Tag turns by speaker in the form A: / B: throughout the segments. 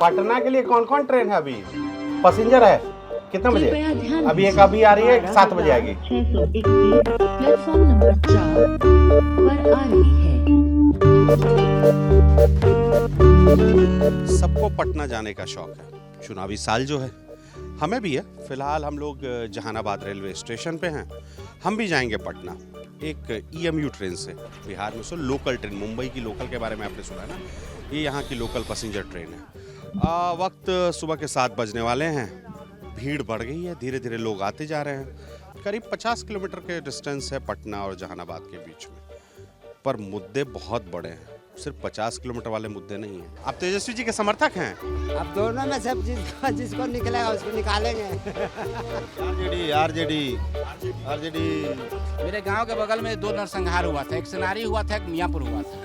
A: पटना के लिए कौन कौन ट्रेन है अभी? पैसेंजर है कितने बजे? अभी एक अभी आ रही है, 7 बजे आएगी।
B: 631 प्लेटफॉर्म नंबर 4 पर आ रही है।
A: सबको पटना जाने का शौक है, चुनावी साल जो है हमें भी है। फिलहाल हम लोग जहानाबाद रेलवे स्टेशन पे हैं। हम भी जाएंगे पटना एक EMU ट्रेन से। बिहार में लोकल ट्रेन, मुंबई की लोकल के बारे में आपने सुना है ना, ये यहाँ की लोकल पैसेंजर ट्रेन है। वक्त सुबह के 7 बजने वाले हैं। भीड़ बढ़ गई है, धीरे धीरे लोग आते जा रहे हैं। करीब 50 किलोमीटर के डिस्टेंस है पटना और जहानाबाद के बीच में, पर मुद्दे बहुत बड़े हैं। सिर्फ 50 किलोमीटर वाले मुद्दे नहीं हैं। आप तेजस्वी जी के समर्थक हैं?
C: अब दोनों में सब जिसको निकलेगा उसको निकालेंगे।
A: आरजेडी।
D: मेरे गांव के बगल में 2 नरसंहार हुआ था, एक सनारी हुआ था, एक मियाँपुर हुआ था।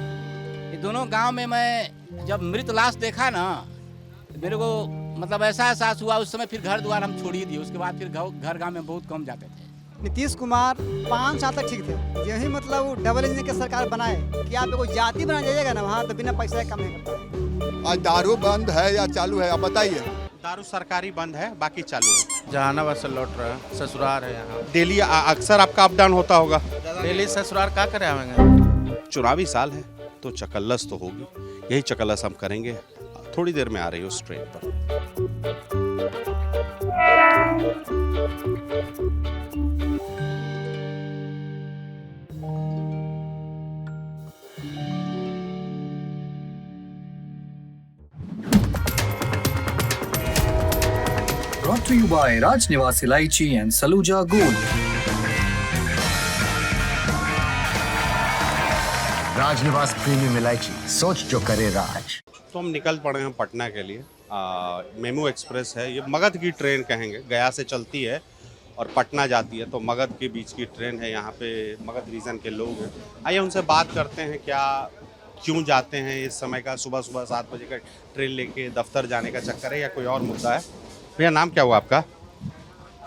D: ये दोनों गांव में मैं जब मृत लाश देखा ना, मेरे को मतलब ऐसा एहसास हुआ। उस समय फिर घर द्वार हम छोड़ ही दिए। उसके बाद फिर घर गांव में बहुत कम जाते थे।
C: नीतीश कुमार 5 साल तक ठीक थे। यही मतलब डबल इंजन की सरकार बनाए कि आप को जाति बना जाइएगा ना वहाँ, तो बिना पैसे काम नहीं करता।
E: आज दारू बंद है या चालू है, आप बताइए।
A: दारू सरकारी बंद है, बाकी चालू है।
F: जहानाबाद से लौट रहा है, ससुराल है यहाँ।
A: डेली अक्सर आपका अप डाउन होता होगा।
F: डेली ससुराल क्या करे आवेंगे?
A: चुनावी साल है तो चकल्लस तो होगी। यही चकल्लस हम करेंगे। थोड़ी देर में आ रही है उस ट्रेन पर।
G: Brought to you by Raj Niwas Ilaichi and Saluja Gold.
H: Rajnivas premium Ilaichi, सोच जो करे राज।
A: तो हम निकल पड़े हैं पटना के लिए। मेमू एक्सप्रेस है, ये मगध की ट्रेन कहेंगे। गया से चलती है और पटना जाती है, तो मगध के बीच की ट्रेन है। यहाँ पे मगध रीजन के लोग हैं। आइए उनसे बात करते हैं, क्यों जाते हैं इस समय का। सुबह 7 बजे का ट्रेन लेके दफ्तर जाने का चक्कर है या कोई और मुद्दा है? भैया नाम क्या हुआ आपका?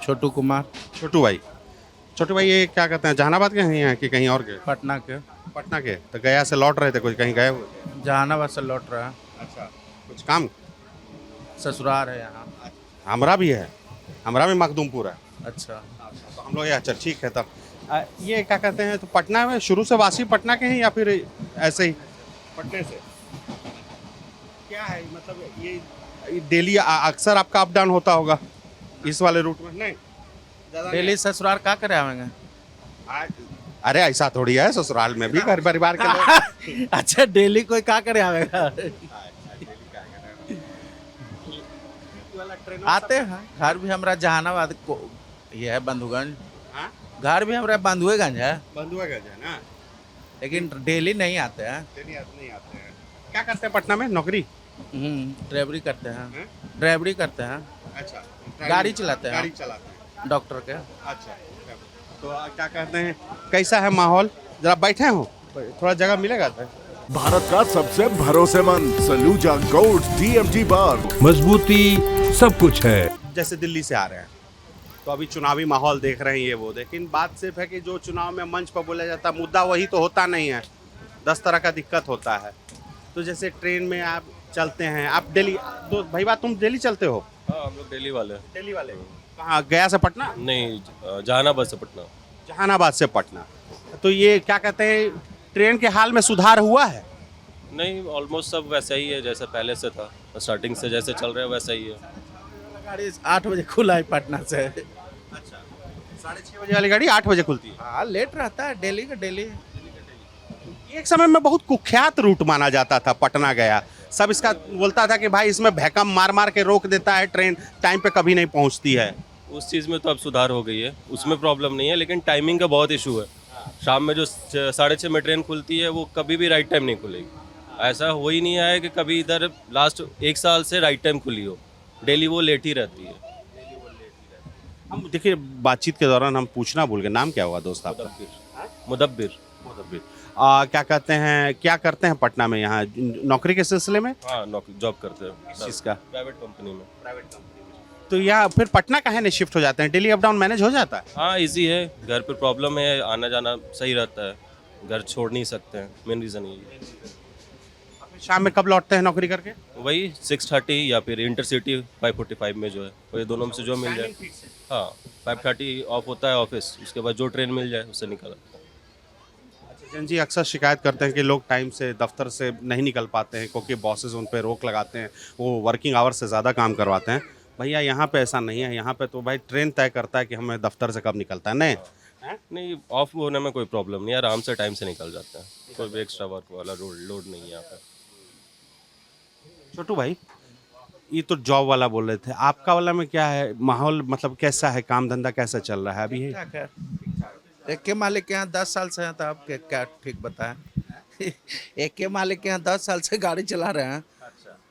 F: छोटू कुमार।
A: छोटू भाई ये क्या कहते हैं, जहानाबाद के हैं कि कहीं और के?
F: पटना के।
A: पटना के। तो गया से लौट रहे थे, कुछ कहीं गए हुए?
F: जहानाबाद से लौट रहा है।
A: अच्छा, कुछ काम?
F: ससुराल है यहाँ।
A: हमरा भी है, हमरा में मखदूमपुर है।
F: अच्छा,
A: तो हम लोग अच्छा ठीक है। तब ये क्या कहते हैं, तो पटना में शुरू से वासी पटना के हैं या फिर ऐसे ही पटने से? क्या है मतलब ये डेली अक्सर आपका अप डाउन होता होगा इस वाले रूट में? नहीं
F: डेली ससुराल क्या करे आवेंगे?
A: अरे ऐसा थोड़ी है, ससुराल में भी घर परिवार के लोग।
F: अच्छा, डेली कोई क्या करे आवेगा? आते हैं। घर भी हमारा जहानाबाद को ये है, बंधुगंज। घर भी हमारा बंधुएगंज है।
A: बंधुएगंज है ना,
F: लेकिन डेली नहीं आते हैं।
A: नहीं आते हैं। क्या करते हैं पटना में? नौकरी?
F: ड्राइवरी करते हैं। ड्राइवरी करते हैं।
A: अच्छा,
F: गाड़ी चलाते हैं।
A: गाड़ी चलाते हैं
F: डॉक्टर के।
A: अच्छा, तो क्या कहते हैं, कैसा है माहौल? जरा बैठे हो, थोड़ा जगह मिलेगा तो।
I: भारत का सबसे भरोसेमंद सलूजा गोल्ड DMG बार, मजबूती सब कुछ है।
A: जैसे दिल्ली से आ रहे हैं तो अभी चुनावी माहौल देख रहे हैं, ये वो। लेकिन बात सिर्फ है कि जो चुनाव में मंच पर बोला जाता मुद्दा वही तो होता नहीं है। 10 तरह का दिक्कत होता है। तो जैसे ट्रेन में आप चलते हैं, आप डेली, तो भाई बात तुम डेली चलते हो?
J: हाँ, हम लोग दिल्ली वाले।
A: दिल्ली वाले कहाँ? गया से पटना?
J: नहीं, जहानाबाद से पटना।
A: जहानाबाद से पटना। तो ये क्या कहते हैं, ट्रेन के हाल में सुधार हुआ है?
J: नहीं, ऑलमोस्ट सब वैसा ही है जैसे पहले से था। स्टार्टिंग से जैसे चल रहा है वैसा ही है।
F: गाड़ी 8 बजे खुला है पटना से।
A: अच्छा, 6:30 बजे वाली गाड़ी 8 बजे खुलती है?
F: हाँ, लेट रहता है डेली का डेली।
A: एक समय में बहुत कुख्यात रूट माना जाता था पटना गया। सब इसका बोलता था कि भाई इसमें भैकम मार मार के रोक देता है, ट्रेन टाइम पे कभी नहीं पहुंचती है।
J: उस चीज़ में तो अब सुधार हो गई है, उसमें प्रॉब्लम नहीं है। लेकिन टाइमिंग का बहुत इशू है। शाम में जो 6:30 में ट्रेन खुलती है वो कभी भी राइट टाइम नहीं खुलेगी। ऐसा हो ही नहीं है कि कभी इधर लास्ट 1 साल से राइट टाइम खुली हो। डेली वो लेट ही रहती है।
A: हम देखिए, बातचीत के दौरान हम पूछना भूल गए, नाम क्या हुआ दोस्त आपका?
J: मुदब्बिर।
A: क्या कहते हैं, क्या करते हैं पटना में यहाँ नौकरी के सिलसिले में?
J: हाँ, नौकरी जॉब करते हैं।
A: किस चीज़ का?
J: प्राइवेट कंपनी में।
A: तो यहाँ फिर पटना कहाँ ने शिफ्ट हो जाते हैं? डेली अप डाउन मैनेज हो जाता है?
J: हाँ, इजी है। घर पे प्रॉब्लम है, आना जाना सही रहता है। घर छोड़ नहीं सकते हैं, मेन रीज़न यही है।
A: शाम में कब लौटते हैं नौकरी करके?
J: वही 6:30 या फिर इंटरसिटी 5:45 में जो है, वो ये दोनों में से जो मिल जाए। हाँ, 5:30 ऑफ होता है ऑफिस, उसके बाद जो ट्रेन मिल जाए उससे निकल।
A: जैन जी अक्सर शिकायत करते हैं कि लोग टाइम से दफ्तर से नहीं निकल पाते हैं क्योंकि बॉसेस उन पर रोक लगाते हैं, वो वर्किंग आवर्स से ज़्यादा काम करवाते हैं। भैया यहाँ पे ऐसा नहीं है, यहाँ पे तो भाई ट्रेन तय करता है कि हमें दफ्तर से कब निकलता है। नहीं
J: नहीं, ऑफ होने में कोई प्रॉब्लम नहीं है, आराम से टाइम से निकल जाते हैं, कोई भी एक्स्ट्रा वर्क वाला लोड नहीं है यहाँ पे।
A: छोटू भाई, ये तो जॉब वाला बोल रहे थे, आपका वाला में क्या है माहौल, मतलब कैसा है, काम धंधा कैसा चल रहा है अभी? है
F: एक के मालिक के यहाँ 10 साल से हैं, तो आप क्या ठीक बताएं। एक के मालिक के यहाँ 10 साल से गाड़ी चला रहे हैं,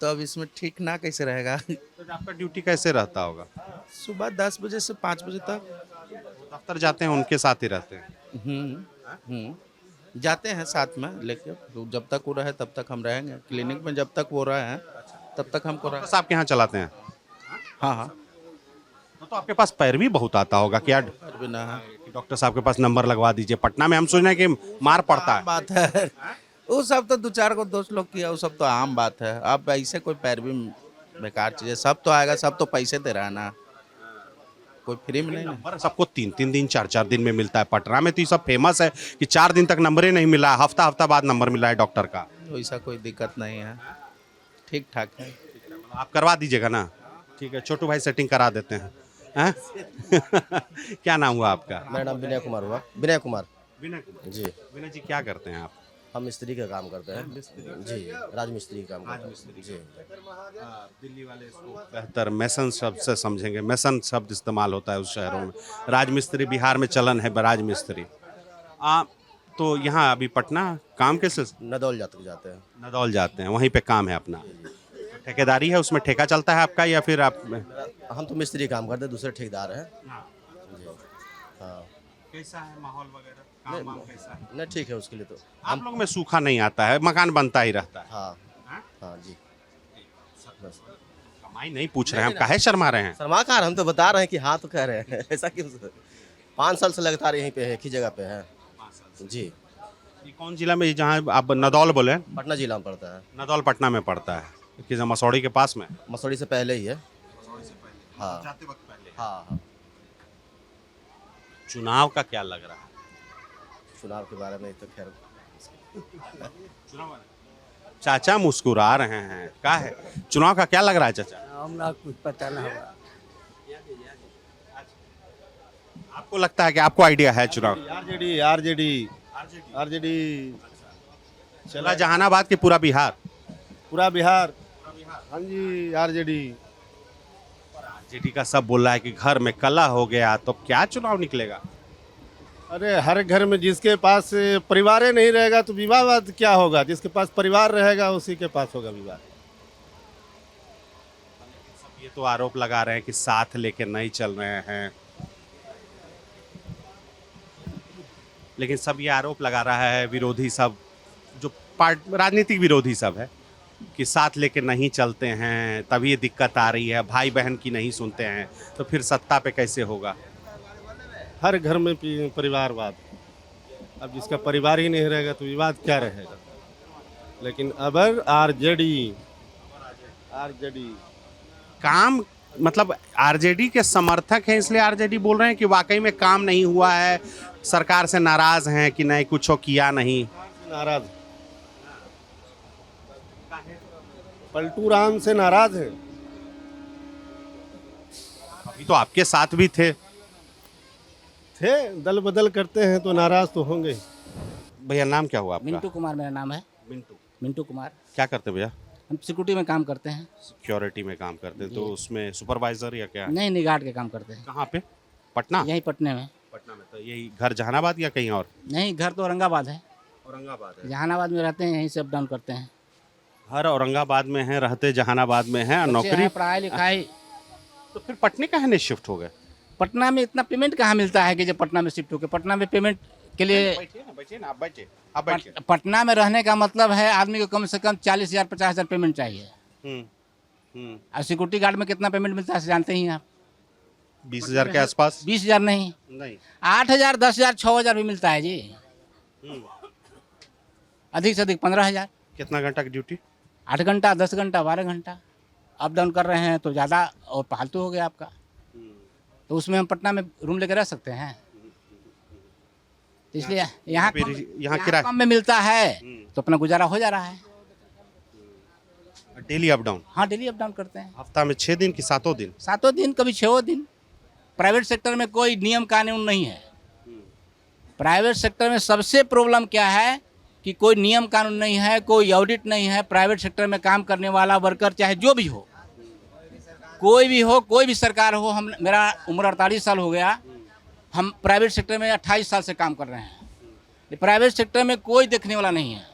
F: तो अब इसमें ठीक ना कैसे रहेगा।
A: तो आपका ड्यूटी कैसे रहता होगा?
F: सुबह 10 बजे से 5 बजे तक
A: दफ्तर जाते हैं, उनके साथ ही रहते हैं?
F: जाते हैं साथ में, लेकिन जब तक वो रहे तब तक हम रहेंगे। क्लिनिक में जब तक वो रहे हैं तब तक हमको रहे।
A: बस आपके यहाँ चलाते हैं?
F: हाँ हाँ।
A: तो आपके पास पैरवी बहुत आता होगा क्या?
F: बिना
A: डॉक्टर साहब के पास नंबर लगवा दीजिए। पटना में हम सोच रहे हैं कि मार पड़ता है।
F: बात है, वो सब तो 2-4 को दोस्त लोग किया, वो सब तो आम बात है। अब ऐसे कोई पैरवी बेकार चीज़ है, सब तो आएगा, सब तो पैसे दे रहा है ना, कोई फ्री में नहीं ना।
A: नंबर सबको 3-3 दिन 4-4 दिन में मिलता है। पटना में तो ये सब फेमस है कि 4 दिन तक नंबर ही नहीं मिला, हफ्ता बाद नंबर मिला है डॉक्टर का।
F: वैसा कोई दिक्कत नहीं है, ठीक ठाक है।
A: आप करवा दीजिएगा ना? ठीक है, छोटू भाई सेटिंग करा देते हैं। हैं? क्या नाम हुआ आपका?
H: मेरा नाम विनय कुमार हुआ। विनय कुमार
A: विनय कुमार
H: जी।
A: विनय जी क्या करते हैं आप?
H: हम मिस्त्री का काम करते हैं जी, राजमिस्त्री का काम करते हैं जी।
A: दिल्ली वाले इसको बेहतर मैसन शब्द से समझेंगे। मैसन शब्द इस्तेमाल होता है उस शहरों में। राजमिस्त्री बिहार में चलन है, राजमिस्त्री। तो यहाँ अभी पटना काम कैसे?
H: नदौल जाते हैं।
A: नदौल जाते हैं, वहीं पे काम है अपना। ठेकेदारी है, उसमें ठेका चलता है आपका या फिर आप?
H: हम तो मिस्त्री काम करते हैं, दूसरे ठेकेदार हैं जी। हाँ,
A: कैसा है माहौल वगैरह, काम वाम कैसा है?
H: नहीं ठीक है, उसके लिए तो
A: आप लोग में सूखा नहीं आता है, मकान बनता ही रहता है।
H: हाँ हाँ जी। बस
A: कमाई नहीं पूछ रहे हैं हम, काहे शर्मा रहे हैं?
H: शर्माकार, हम तो बता रहे हैं कि हाँ तो कह रहे हैं। ऐसा क्यों? 5 साल से लगातार यहीं पे है, एक ही जगह पे है जी।
A: ये कौन जिला में, जहाँ आप नदौल बोले?
H: पटना जिला में पड़ता है।
A: नदौल पटना में पड़ता है कि मसौड़ी के पास में?
H: मसौड़ी से पहले ही है। हाँ
A: जाते वक्त पहले।
H: हाँ।
A: चुनाव का क्या लग रहा है?
H: चुनाव के बारे में तो खैर
A: चाचा मुस्कुरा रहे हैं, क्या है चुनाव का क्या लग रहा है चाचा?
C: हमरा कुछ पता नहीं होगा।
A: आपको लगता है कि आपको आइडिया है चुनाव?
K: आरजेडी
A: पूरा जहानाबाद की पूरा बिहार?
K: पूरा बिहार, हाँ जी आरजेडी
A: का सब बोल रहा है कि घर में कला हो गया, तो क्या चुनाव निकलेगा?
K: अरे हर घर में जिसके पास परिवार ही नहीं रहेगा तो विवाद क्या होगा? जिसके पास परिवार रहेगा उसी के पास होगा विवाद।
A: ये तो आरोप लगा रहे हैं कि साथ लेके नहीं चल रहे हैं, लेकिन सब ये आरोप लगा रहा है विरोधी सब, जो राजनीतिक विरोधी सब है, कि साथ लेके नहीं चलते हैं, तभी ये दिक्कत आ रही है, भाई बहन की नहीं सुनते हैं, तो फिर सत्ता पे कैसे होगा?
K: हर घर में परिवारवाद, अब जिसका परिवार ही नहीं रहेगा तो विवाद क्या रहेगा? लेकिन अब आरजेडी
A: काम, मतलब आरजेडी के समर्थक हैं इसलिए आरजेडी बोल रहे हैं कि वाकई में काम नहीं हुआ है, सरकार से नाराज हैं कि नहीं कुछ किया नहीं?
K: नाराज, पलटू राम से नाराज हैं।
A: अभी तो आपके साथ भी थे।
K: दल बदल करते हैं तो नाराज तो होंगे।
A: भैया नाम क्या हुआ आपका?
D: मिंटू कुमार मेरा नाम है। मिंटू कुमार।
A: क्या करते भैया?
D: हम सिक्योरिटी में काम करते हैं।
A: सिक्योरिटी में काम करते हैं, तो उसमें सुपरवाइजर या क्या?
D: नहीं, निगार्ड के काम करते हैं।
A: कहाँ पे? पटना?
D: यहीं पटने में।
A: पटना में। तो यही घर जहानाबाद या कहीं और?
D: नहीं, घर तो औरंगाबाद है।
A: औरंगाबाद है।
D: जहानाबाद में रहते हैं, यहीं से अप डाउन करते हैं।
A: हर औरंगाबाद में है, रहते जहानाबाद में है, नौकरी
D: पढ़ाई लिखाई।
A: तो फिर पटने कहाँ नहीं शिफ्ट हो गए?
D: पटना में इतना पेमेंट कहाँ मिलता है कि जब पटना में शिफ्ट हो गए? पटना में पेमेंट के लिए पटना में रहने का मतलब है आदमी को कम से कम 40,000 50,000 पेमेंट चाहिए। और सिक्योरिटी गार्ड में कितना पेमेंट मिलता है जानते ही आप?
A: 20,000 के आसपास।
D: 20,000 नहीं, 8,000 10,000 6,000 भी मिलता है जी। अधिक से अधिक 15,000।
A: कितना घंटा की ड्यूटी?
D: 8 घंटा, 10 घंटा, 12 घंटा अप डाउन कर रहे हैं तो ज़्यादा और फालतू हो गया आपका। तो उसमें हम पटना में रूम लेकर रह सकते हैं? तो इसलिए यहाँ
A: फिर
D: कम-
A: यहाँ किराया
D: कम में मिलता है तो अपना गुजारा हो जा रहा है।
A: डेली अप डाउन,
D: हाँ, डेली अप डाउन करते हैं,
A: हफ्ता में 6 दिन कि 7 दिन?
D: 7 दिन, कभी 6 दिन। प्राइवेट सेक्टर में कोई नियम कानून नहीं है। प्राइवेट सेक्टर में सबसे प्रॉब्लम क्या है कि कोई नियम कानून नहीं है, कोई ऑडिट नहीं है। प्राइवेट सेक्टर में काम करने वाला वर्कर चाहे जो भी हो, कोई भी हो, कोई भी सरकार हो, हम मेरा उम्र 48 साल हो गया, हम प्राइवेट सेक्टर में 28 साल से काम कर रहे हैं। प्राइवेट सेक्टर में कोई देखने वाला नहीं है।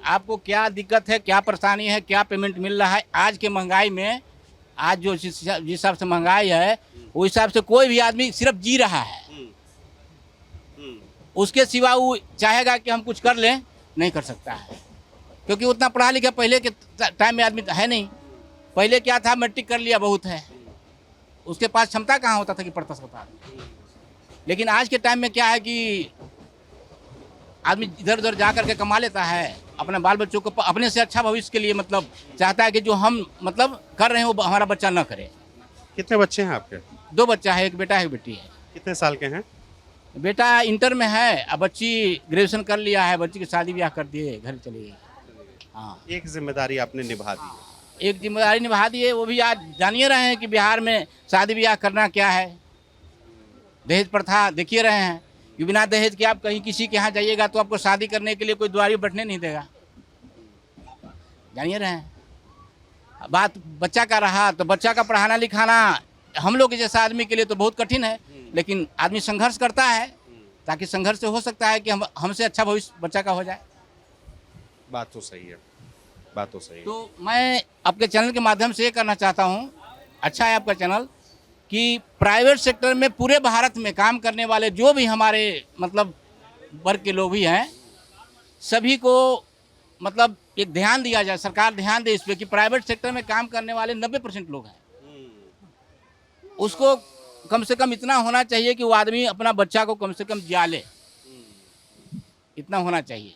D: आपको क्या दिक्कत है, क्या परेशानी है, क्या पेमेंट मिल रहा है, आज के महंगाई में, आज जो जिस हिसाब से महंगाई है उस हिसाब से कोई भी आदमी सिर्फ जी रहा है। उसके सिवा वो चाहेगा कि हम कुछ कर लें, नहीं कर सकता है, क्योंकि उतना पढ़ा लिखा पहले के टाइम में आदमी है नहीं। पहले क्या था, मैट्रिक कर लिया बहुत है, उसके पास क्षमता कहाँ होता था कि पढ़ता सकता। लेकिन आज के टाइम में क्या है कि आदमी इधर उधर जा करके कमा लेता है, अपने बाल बच्चों को अपने से अच्छा भविष्य के लिए मतलब चाहता है कि जो हम मतलब कर रहे हैं वो हमारा बच्चा न करे।
A: कितने बच्चे हैं आपके?
D: 2 बच्चा है, एक बेटा है, एक बेटी है।
A: कितने साल के हैं?
D: बेटा इंटर में है, अब बच्ची ग्रेजुएशन कर लिया है, बच्ची की शादी ब्याह कर दिए, घर चली गई। हाँ,
A: एक जिम्मेदारी आपने निभा दी है।
D: एक जिम्मेदारी निभा दी है, वो भी आज जानिए रहे हैं कि बिहार में शादी ब्याह करना क्या है। दहेज प्रथा देखिए रहे हैं कि बिना दहेज के आप कहीं किसी के यहाँ जाइएगा तो आपको शादी करने के लिए कोई द्वारी बैठने नहीं देगा। जानिए रहे हैं। बात बच्चा का रहा तो बच्चा का पढ़ाना लिखाना हम लोग जैसा आदमी के लिए तो बहुत कठिन है, लेकिन आदमी संघर्ष करता है ताकि संघर्ष से हो सकता है कि हमसे अच्छा भविष्य बच्चा का हो जाए।
A: बात तो सही है, बात तो सही है।
D: तो मैं आपके चैनल के माध्यम से ये करना चाहता हूँ, अच्छा है आपका चैनल, कि प्राइवेट सेक्टर में पूरे भारत में काम करने वाले जो भी हमारे मतलब वर्ग के लोग भी हैं, सभी को मतलब एक ध्यान दिया जाए, सरकार ध्यान दे इस पे कि प्राइवेट सेक्टर में काम करने वाले 90% लोग हैं। उसको कम से कम इतना होना चाहिए कि वो आदमी अपना बच्चा को कम से कम जिया, इतना होना चाहिए।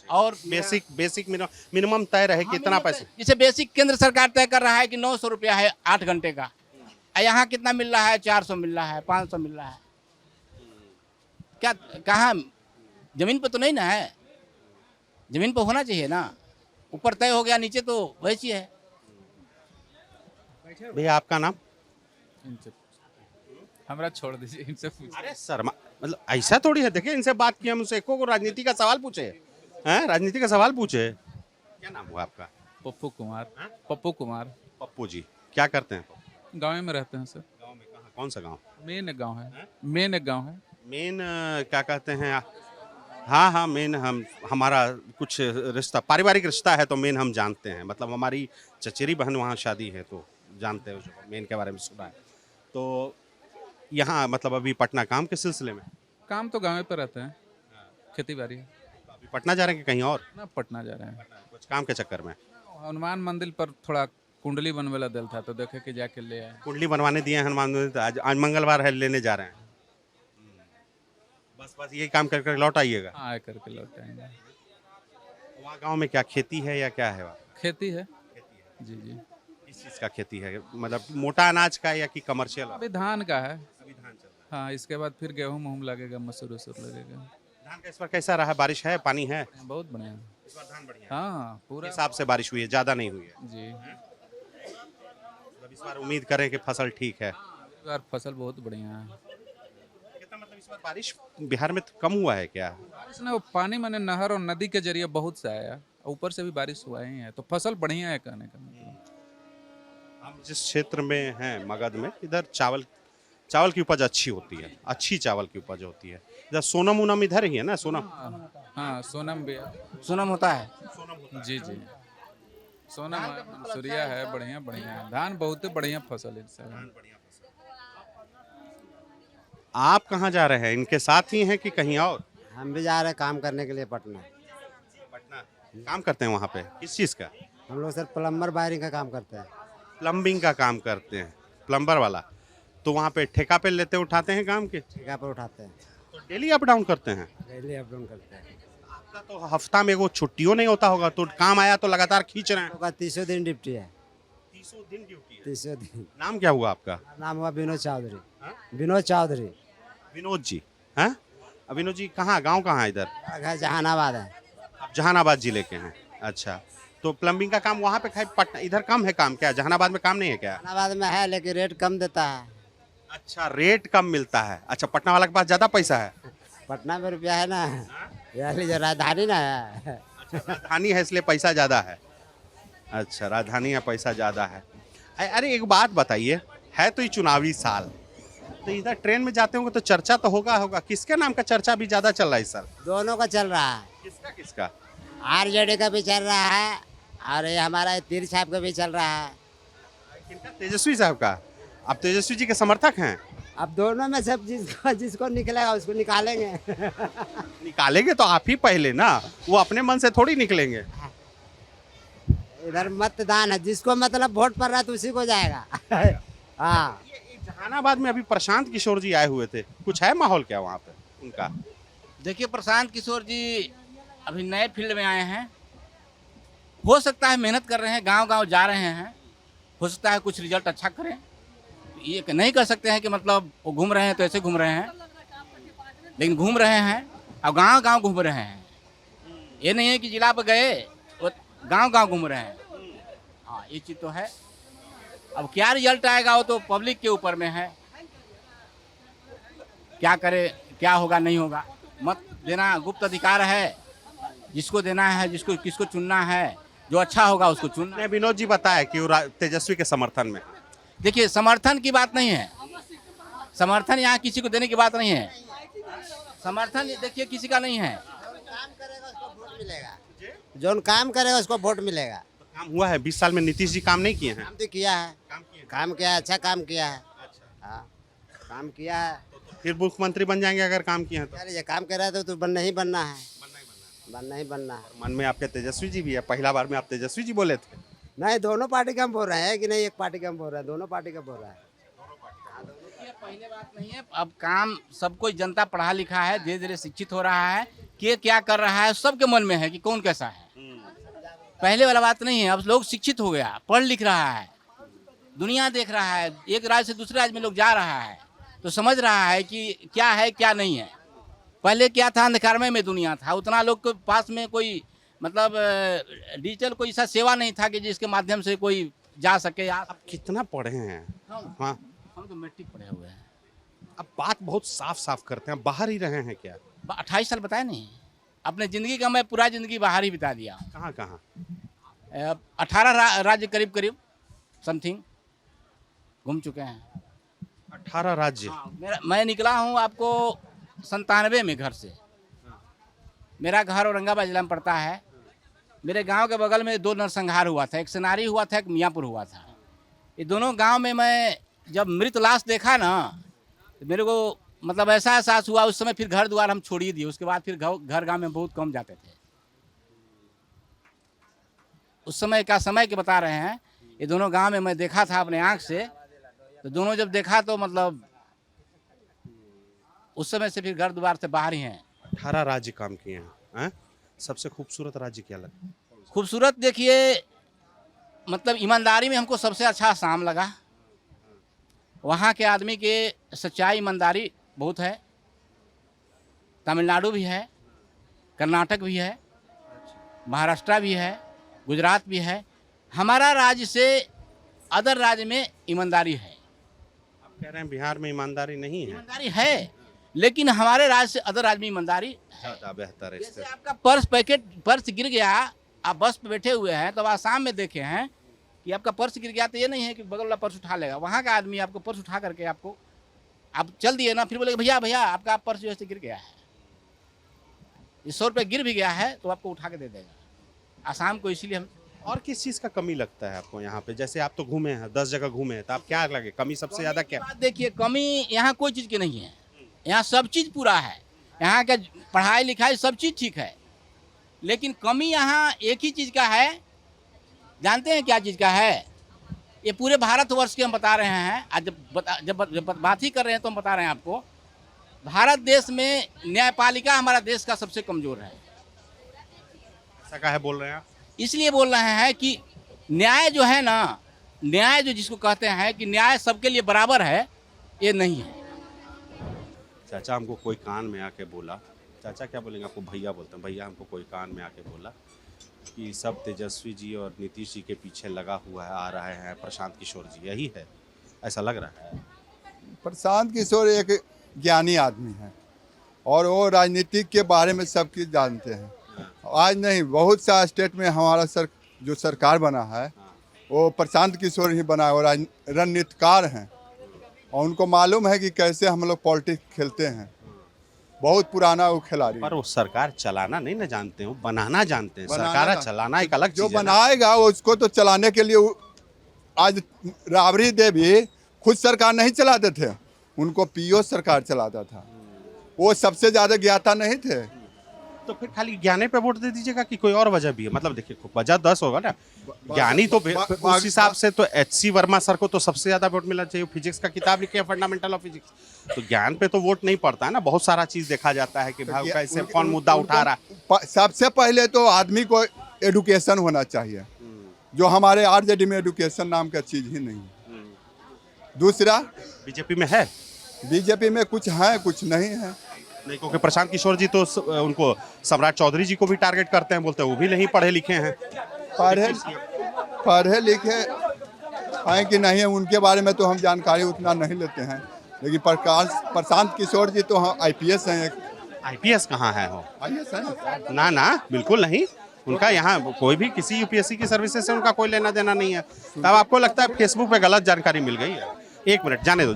D: और
A: बेसिक मिनिमम तय रहे कितना पैसा।
D: जैसे बेसिक केंद्र सरकार तय कर रहा है कि 900 रुपया है 8 घंटे का, यहाँ कितना मिल रहा है, 400 मिल रहा है, 500 मिल रहा है। क्या कहाँ जमीन पे तो नहीं ना है, जमीन पे होना चाहिए ना। ऊपर तय हो गया, नीचे तो वैसी है।
A: भैया आपका नाम?
L: हमरा छोड़ दीजिए, इनसे पूछिए।
A: अरे शर्मा, मतलब ऐसा थोड़ी है। देखिए इनसे बात की, हम उनसे एको को राजनीति का सवाल पूछे हैं, राजनीति का सवाल पूछे। क्या नाम हुआ आपका?
L: पप्पू कुमार। पप्पू कुमार।
A: पप्पू जी क्या करते हैं?
L: गाँव में रहते हैं सर।
A: गाँव में कहाँ, कौन सा गाँव?
L: मेन गाँव है, मेन एक गाँव है।
A: मेन क्या कहते हैं? हाँ हाँ, मेन हमारा कुछ रिश्ता, पारिवारिक रिश्ता है तो मेन हम जानते हैं। मतलब हमारी चचेरी बहन वहाँ शादी है तो जानते हैं, मेन के बारे में सुना है। तो यहाँ मतलब अभी पटना काम के सिलसिले में?
L: काम तो गाँव पे रहते हैं, खेती बाड़ी।
A: अभी पटना जा रहे हैं कि कहीं और?
L: ना, पटना जा रहे हैं
A: कुछ काम के चक्कर में।
L: हनुमान मंदिर पर थोड़ा कुंडली बनने वाला दिल था तो देखे कि जाके ले आए।
A: कुंडली बनवाने दिए हनुमान मंदिर, तो आज मंगलवार है, लेने जा रहे हैं। बस यही काम कर लौट आइएगा।
L: हाँ, करके लौट आएंगे।
A: वहाँ गांव में क्या खेती है या क्या है? वहाँ
L: खेती है। जी जी।
A: किस चीज़ का खेती है? मतलब मोटा अनाज का या कि कमर्शियल?
L: अभी धान का है।
A: अभी धान चल रहा है।
L: हाँ, इसके बाद फिर गेहूँ लगेगा, मसूर लगेगा।
A: धान का इस बार कैसा रहा? बारिश है, पानी है?
L: बहुत बढ़िया।
A: इस बार धान बढ़िया।
L: हाँ, पूरा
A: हिसाब से बारिश हुई है, ज़्यादा नहीं हुई है
L: जी।
A: मतलब इस बार उम्मीद करें कि फसल ठीक है।
L: इस बार फसल बहुत बढ़िया है।
A: कितना मतलब इस बार बारिश बिहार में कम हुआ है क्या?
L: बारिश ना, वो पानी मैंने नहर और नदी के जरिए बहुत से आया, ऊपर से भी बारिश हुआ ही है, तो फसल बढ़िया है कहने का मतलब।
A: हम जिस क्षेत्र में हैं मगध में, इधर चावल की उपज अच्छी होती है, अच्छी चावल की उपज होती है। इधर सोनम उनम इधर ही है ना? सोनम।
L: हाँ, सोनम भी है।
D: सोनम होता है।
L: जी जी, सोनम है, मंसूरिया है, बढ़िया बढ़िया है। धान बहुत बढ़िया फसल है इस साल।
A: आप कहाँ जा रहे हैं? इनके साथ ही हैं कि कहीं और?
C: हम भी जा रहे हैं काम करने के लिए पटना।
A: पटना काम करते हैं वहाँ पे? किस चीज़ का?
C: हम लोग सर प्लम्बर वायरिंग का काम करते हैं।
A: प्लम्बिंग का काम करते हैं, प्लम्बर वाला। तो वहाँ पे ठेका पे उठाते हैं काम के?
C: ठेका पर उठाते हैं।
A: तो डेली अप डाउन करते हैं?
C: डेली अप डाउन करते हैं।
A: तो हफ्ता में वो छुट्टियों नहीं होता होगा, तो काम आया तो लगातार खींच रहे हैं।
C: 30 दिन ड्यूटी है।
A: 30 दिन ड्यूटी है।
C: 30 दिन।
A: नाम क्या हुआ आपका?
C: नाम हुआ विनोद चौधरी। विनोद चौधरी।
A: विनोद जी हैं? विनोद जी कहाँ, गांव कहाँ है इधर?
C: घर जहानाबाद है।
A: आप जहानाबाद जिले के हैं? अच्छा, तो प्लम्बिंग का काम वहाँ पे पटना इधर कम है काम क्या? जहानाबाद में काम नहीं है क्या?
C: जहानाबाद में है लेकिन रेट कम देता है।
A: अच्छा, रेट कम मिलता है। अच्छा, पटना वाला के पास ज्यादा पैसा है?
C: पटना में रुपया है ना, जो राजधानी ना है।
A: राजधानी है इसलिए पैसा ज्यादा है। अच्छा, राजधानी है, पैसा ज्यादा है। अरे एक बात बताइए, है तो ये चुनावी साल, तो इधर ट्रेन में जाते होंगे तो चर्चा तो होगा, किसके नाम का चर्चा भी ज्यादा चल रहा है इस साल?
C: दोनों का चल रहा है।
A: किसका किसका?
C: आरजेडी का भी चल रहा है और ये हमारा तीर साहब का भी चल रहा है।
A: किनका? तेजस्वी साहब का। आप तेजस्वी जी के समर्थक हैं?
C: अब दोनों में सब जिसको निकलेगा उसको निकालेंगे।
A: निकालेंगे तो आप ही पहले ना, वो अपने मन से थोड़ी निकलेंगे।
C: इधर मतदान है, जिसको मतलब वोट पड़ रहा है तो उसी को जाएगा। हाँ।
A: जहानाबाद में अभी प्रशांत किशोर जी आए हुए थे, कुछ है माहौल क्या वहाँ पे उनका?
D: देखिए, प्रशांत किशोर जी अभी नए फील्ड में आए हैं, हो सकता है मेहनत कर रहे हैं, गांव-गांव जा रहे हैं, हो सकता है कुछ रिजल्ट अच्छा करें। ये नहीं कर सकते हैं कि मतलब वो घूम रहे हैं तो ऐसे घूम रहे हैं, लेकिन घूम रहे हैं और गांव-गांव घूम रहे हैं। ये नहीं है कि जिला पर गए, वो गांव-गांव घूम रहे हैं। हाँ, ये चीज़ तो है। अब क्या रिजल्ट आएगा वो तो पब्लिक के ऊपर में है, क्या करे, क्या होगा नहीं होगा। मत देना गुप्त अधिकार है, जिसको देना है, जिसको किसको चुनना है, जो अच्छा होगा उसको चुनना।
A: विनोद जी बताया कि वो तेजस्वी के समर्थन में।
D: देखिए, समर्थन की बात नहीं है, समर्थन यहाँ किसी को देने की बात नहीं है। समर्थन देखिए किसी का नहीं है।
C: जो काम करेगा उसको वोट मिलेगा।
A: काम हुआ है 20 साल में, नीतीश जी काम नहीं किए हैं?
C: काम तो किया है, काम किया है, अच्छा काम किया है। हाँ, काम किया है।
A: फिर मुख्यमंत्री बन जाएंगे अगर काम किए हैं तो?
C: अरे ये काम कर रहा है तो बनना ही बनना है, बनना ही बनना है।
A: मन में आपके तेजस्वी जी भी है, पहला बार में आप तेजस्वी जी बोले थे।
C: नहीं, दोनों पार्टी का हम बोल रहे हैं कि नहीं, एक पार्टी का हम बोल रहे हैं, दोनों पार्टी का बोल रहा है।
D: पहले बात नहीं है, अब काम सब कोई जनता पढ़ा लिखा है, धीरे धीरे शिक्षित हो रहा है, कि क्या कर रहा है सबके मन में है कि कौन कैसा है। पहले वाला बात नहीं है, अब लोग शिक्षित हो गया, पढ़ लिख रहा है, दुनिया देख रहा है, एक राज्य से दूसरे राज्य में लोग जा रहा है तो समझ रहा है कि क्या है क्या नहीं है। पहले क्या था, अंधकारमय में दुनिया था, उतना लोग के पास में कोई मतलब डिजिटल कोई ऐसा सेवा नहीं था कि जिसके माध्यम से कोई जा सके।
A: आप कितना पढ़े हैं? हाँ,
D: हम तो मैट्रिक पढ़े हुए हैं।
A: अब बात बहुत साफ साफ करते हैं, बाहर ही रहे हैं क्या?
D: 28 साल बताया नहीं, अपने ज़िंदगी का मैं पूरा ज़िंदगी बाहर ही बिता दिया।
A: कहाँ कहाँ?
D: 18 राज्य करीब करीब समथिंग घूम चुके हैं।
A: 18 राज्य?
D: हाँ, मैं निकला हूँ आपको 97 में घर से। मेरा घर औरंगाबाद जिला में पड़ता है। मेरे गांव के बगल में 2 नरसंहार हुआ था, एक सेनारी हुआ था, एक मियाँपुर हुआ था। ये दोनों गांव में मैं जब मृत लाश देखा ना, तो मेरे को मतलब ऐसा एहसास हुआ। उस समय फिर घर द्वार हम छोड़ ही दिए, उसके बाद फिर घर गांव में बहुत कम जाते थे। उस समय का समय के बता रहे हैं, ये दोनों गांव में मैं देखा था अपने आँख से। तो दोनों जब देखा तो मतलब उस समय से फिर घर द्वार से बाहर ही हैं।
A: 18 राज्य काम किए हैं। सबसे खूबसूरत राज्य क्या लगा?
D: खूबसूरत देखिए, मतलब ईमानदारी में हमको सबसे अच्छा आसाम लगा। वहाँ के आदमी के सच्चाई ईमानदारी बहुत है। तमिलनाडु भी है, कर्नाटक भी है, महाराष्ट्र भी है, गुजरात भी है। हमारा राज्य से अदर राज्य में ईमानदारी है।
A: आप कह रहे हैं बिहार में ईमानदारी नहीं है?
D: ईमानदारी है, लेकिन हमारे राज्य से अदर राज्य में ईमानदारी है।
A: ज़्यादा बेहतर है।
D: जैसे आपका पर्स गिर गया, आप बस पे बैठे हुए हैं, तो आसाम में देखे हैं कि आपका पर्स गिर गया तो ये नहीं है कि बगल वाला पर्स उठा लेगा। वहाँ का आदमी आपको पर्स उठा करके आपको आप चल दिए ना, फिर बोलेगा भैया भैया आपका पर्स जो है गिर गया है, 100 रुपये गिर भी गया है तो आपको उठा के दे देगा। आसाम को इसीलिए हम।
A: और किस चीज़ का कमी लगता है आपको यहाँ पे? जैसे आप तो घूमे हैं, 10 जगह घूमे हैं, तो आप क्या लगे कमी सबसे ज़्यादा क्या?
D: देखिए, कमी यहाँ कोई चीज़ की नहीं है, यहाँ सब चीज़ पूरा है। यहाँ का पढ़ाई लिखाई सब चीज़ ठीक है, लेकिन कमी यहाँ एक ही चीज़ का है। जानते हैं क्या चीज़ का है? ये पूरे भारतवर्ष के हम बता रहे हैं। आज जब बात ही कर रहे हैं तो हम बता रहे हैं आपको, भारत देश में न्यायपालिका हमारा देश का सबसे कमज़ोर है।
A: ऐसा काहे बोल रहे हैं आप?
D: इसलिए बोल रहे हैं कि न्याय जो है ना, न्याय जो जिसको कहते हैं कि न्याय सबके लिए बराबर है, ये नहीं है।
A: चाचा हमको कोई कान में आके बोला, चाचा क्या बोलेंगे आपको, भैया बोलते हैं, भैया हमको कोई कान में आके बोला कि सब तेजस्वी जी और नीतीश जी के पीछे लगा हुआ है, आ रहे हैं प्रशांत किशोर जी, यही है, ऐसा लग रहा है?
E: प्रशांत किशोर एक ज्ञानी आदमी है और वो राजनीति के बारे में सब कुछ जानते हैं। आज नहीं, बहुत सा स्टेट में हमारा जो सरकार बना है वो प्रशांत किशोर ही बना है और रणनीतिकार हैं और उनको मालूम है कि कैसे हम लोग पॉलिटिक्स खेलते हैं। बहुत पुराना वो खिलाड़ी।
A: पर वो सरकार चलाना नहीं ना जानते हो, बनाना जानते हैं। सरकार चलाना एक अलग
E: जो
A: चीज है ना।
E: बनाएगा उसको तो चलाने के लिए आज राबड़ी देवी खुद सरकार नहीं चलाते थे, उनको पीओ सरकार चलाता था, वो सबसे ज्यादा ज्ञाता नहीं थे।
A: तो फिर खाली ज्ञाने पे वोट दे दीजिएगा कि कोई और वजह भी है? मतलब देखिए वजह 10 होगा ना, ज्ञानी तो उस हिसाब से तो HC वर्मा सर को तो सबसे ज्यादा वोट मिलना चाहिए। फिजिक्स का किताब लिखे हैं, फंडामेंटल ऑफ फिजिक्स। तो ज्ञान पे तो वोट नहीं पड़ता है ना, बहुत सारा चीज देखा जाता है कि भाई कैसे कौन मुद्दा उठा रहा है।
E: सबसे पहले तो आदमी को एडुकेशन होना चाहिए, जो हमारे आरजेडी में एडुकेशन नाम का चीज ही नहीं है। दूसरा
A: बीजेपी में है,
E: बीजेपी में कुछ है कुछ नहीं है।
A: नहीं, क्योंकि प्रशांत किशोर जी तो उनको सम्राट चौधरी जी को भी टारगेट करते हैं, बोलते हैं वो भी नहीं पढ़े लिखे हैं।
E: पढ़े लिखे हैं कि नहीं है उनके बारे में तो हम जानकारी उतना नहीं लेते हैं, लेकिन प्रशांत किशोर जी तो IPS हैं।
A: IPS कहाँ है हो?
E: IPS है
A: ना ना, बिल्कुल नहीं। उनका यहाँ कोई भी किसी UPSC की सर्विसेज से उनका कोई लेना देना नहीं है। तब आपको लगता है फेसबुक पे गलत जानकारी मिल गई है? एक मिनट, जाने दो।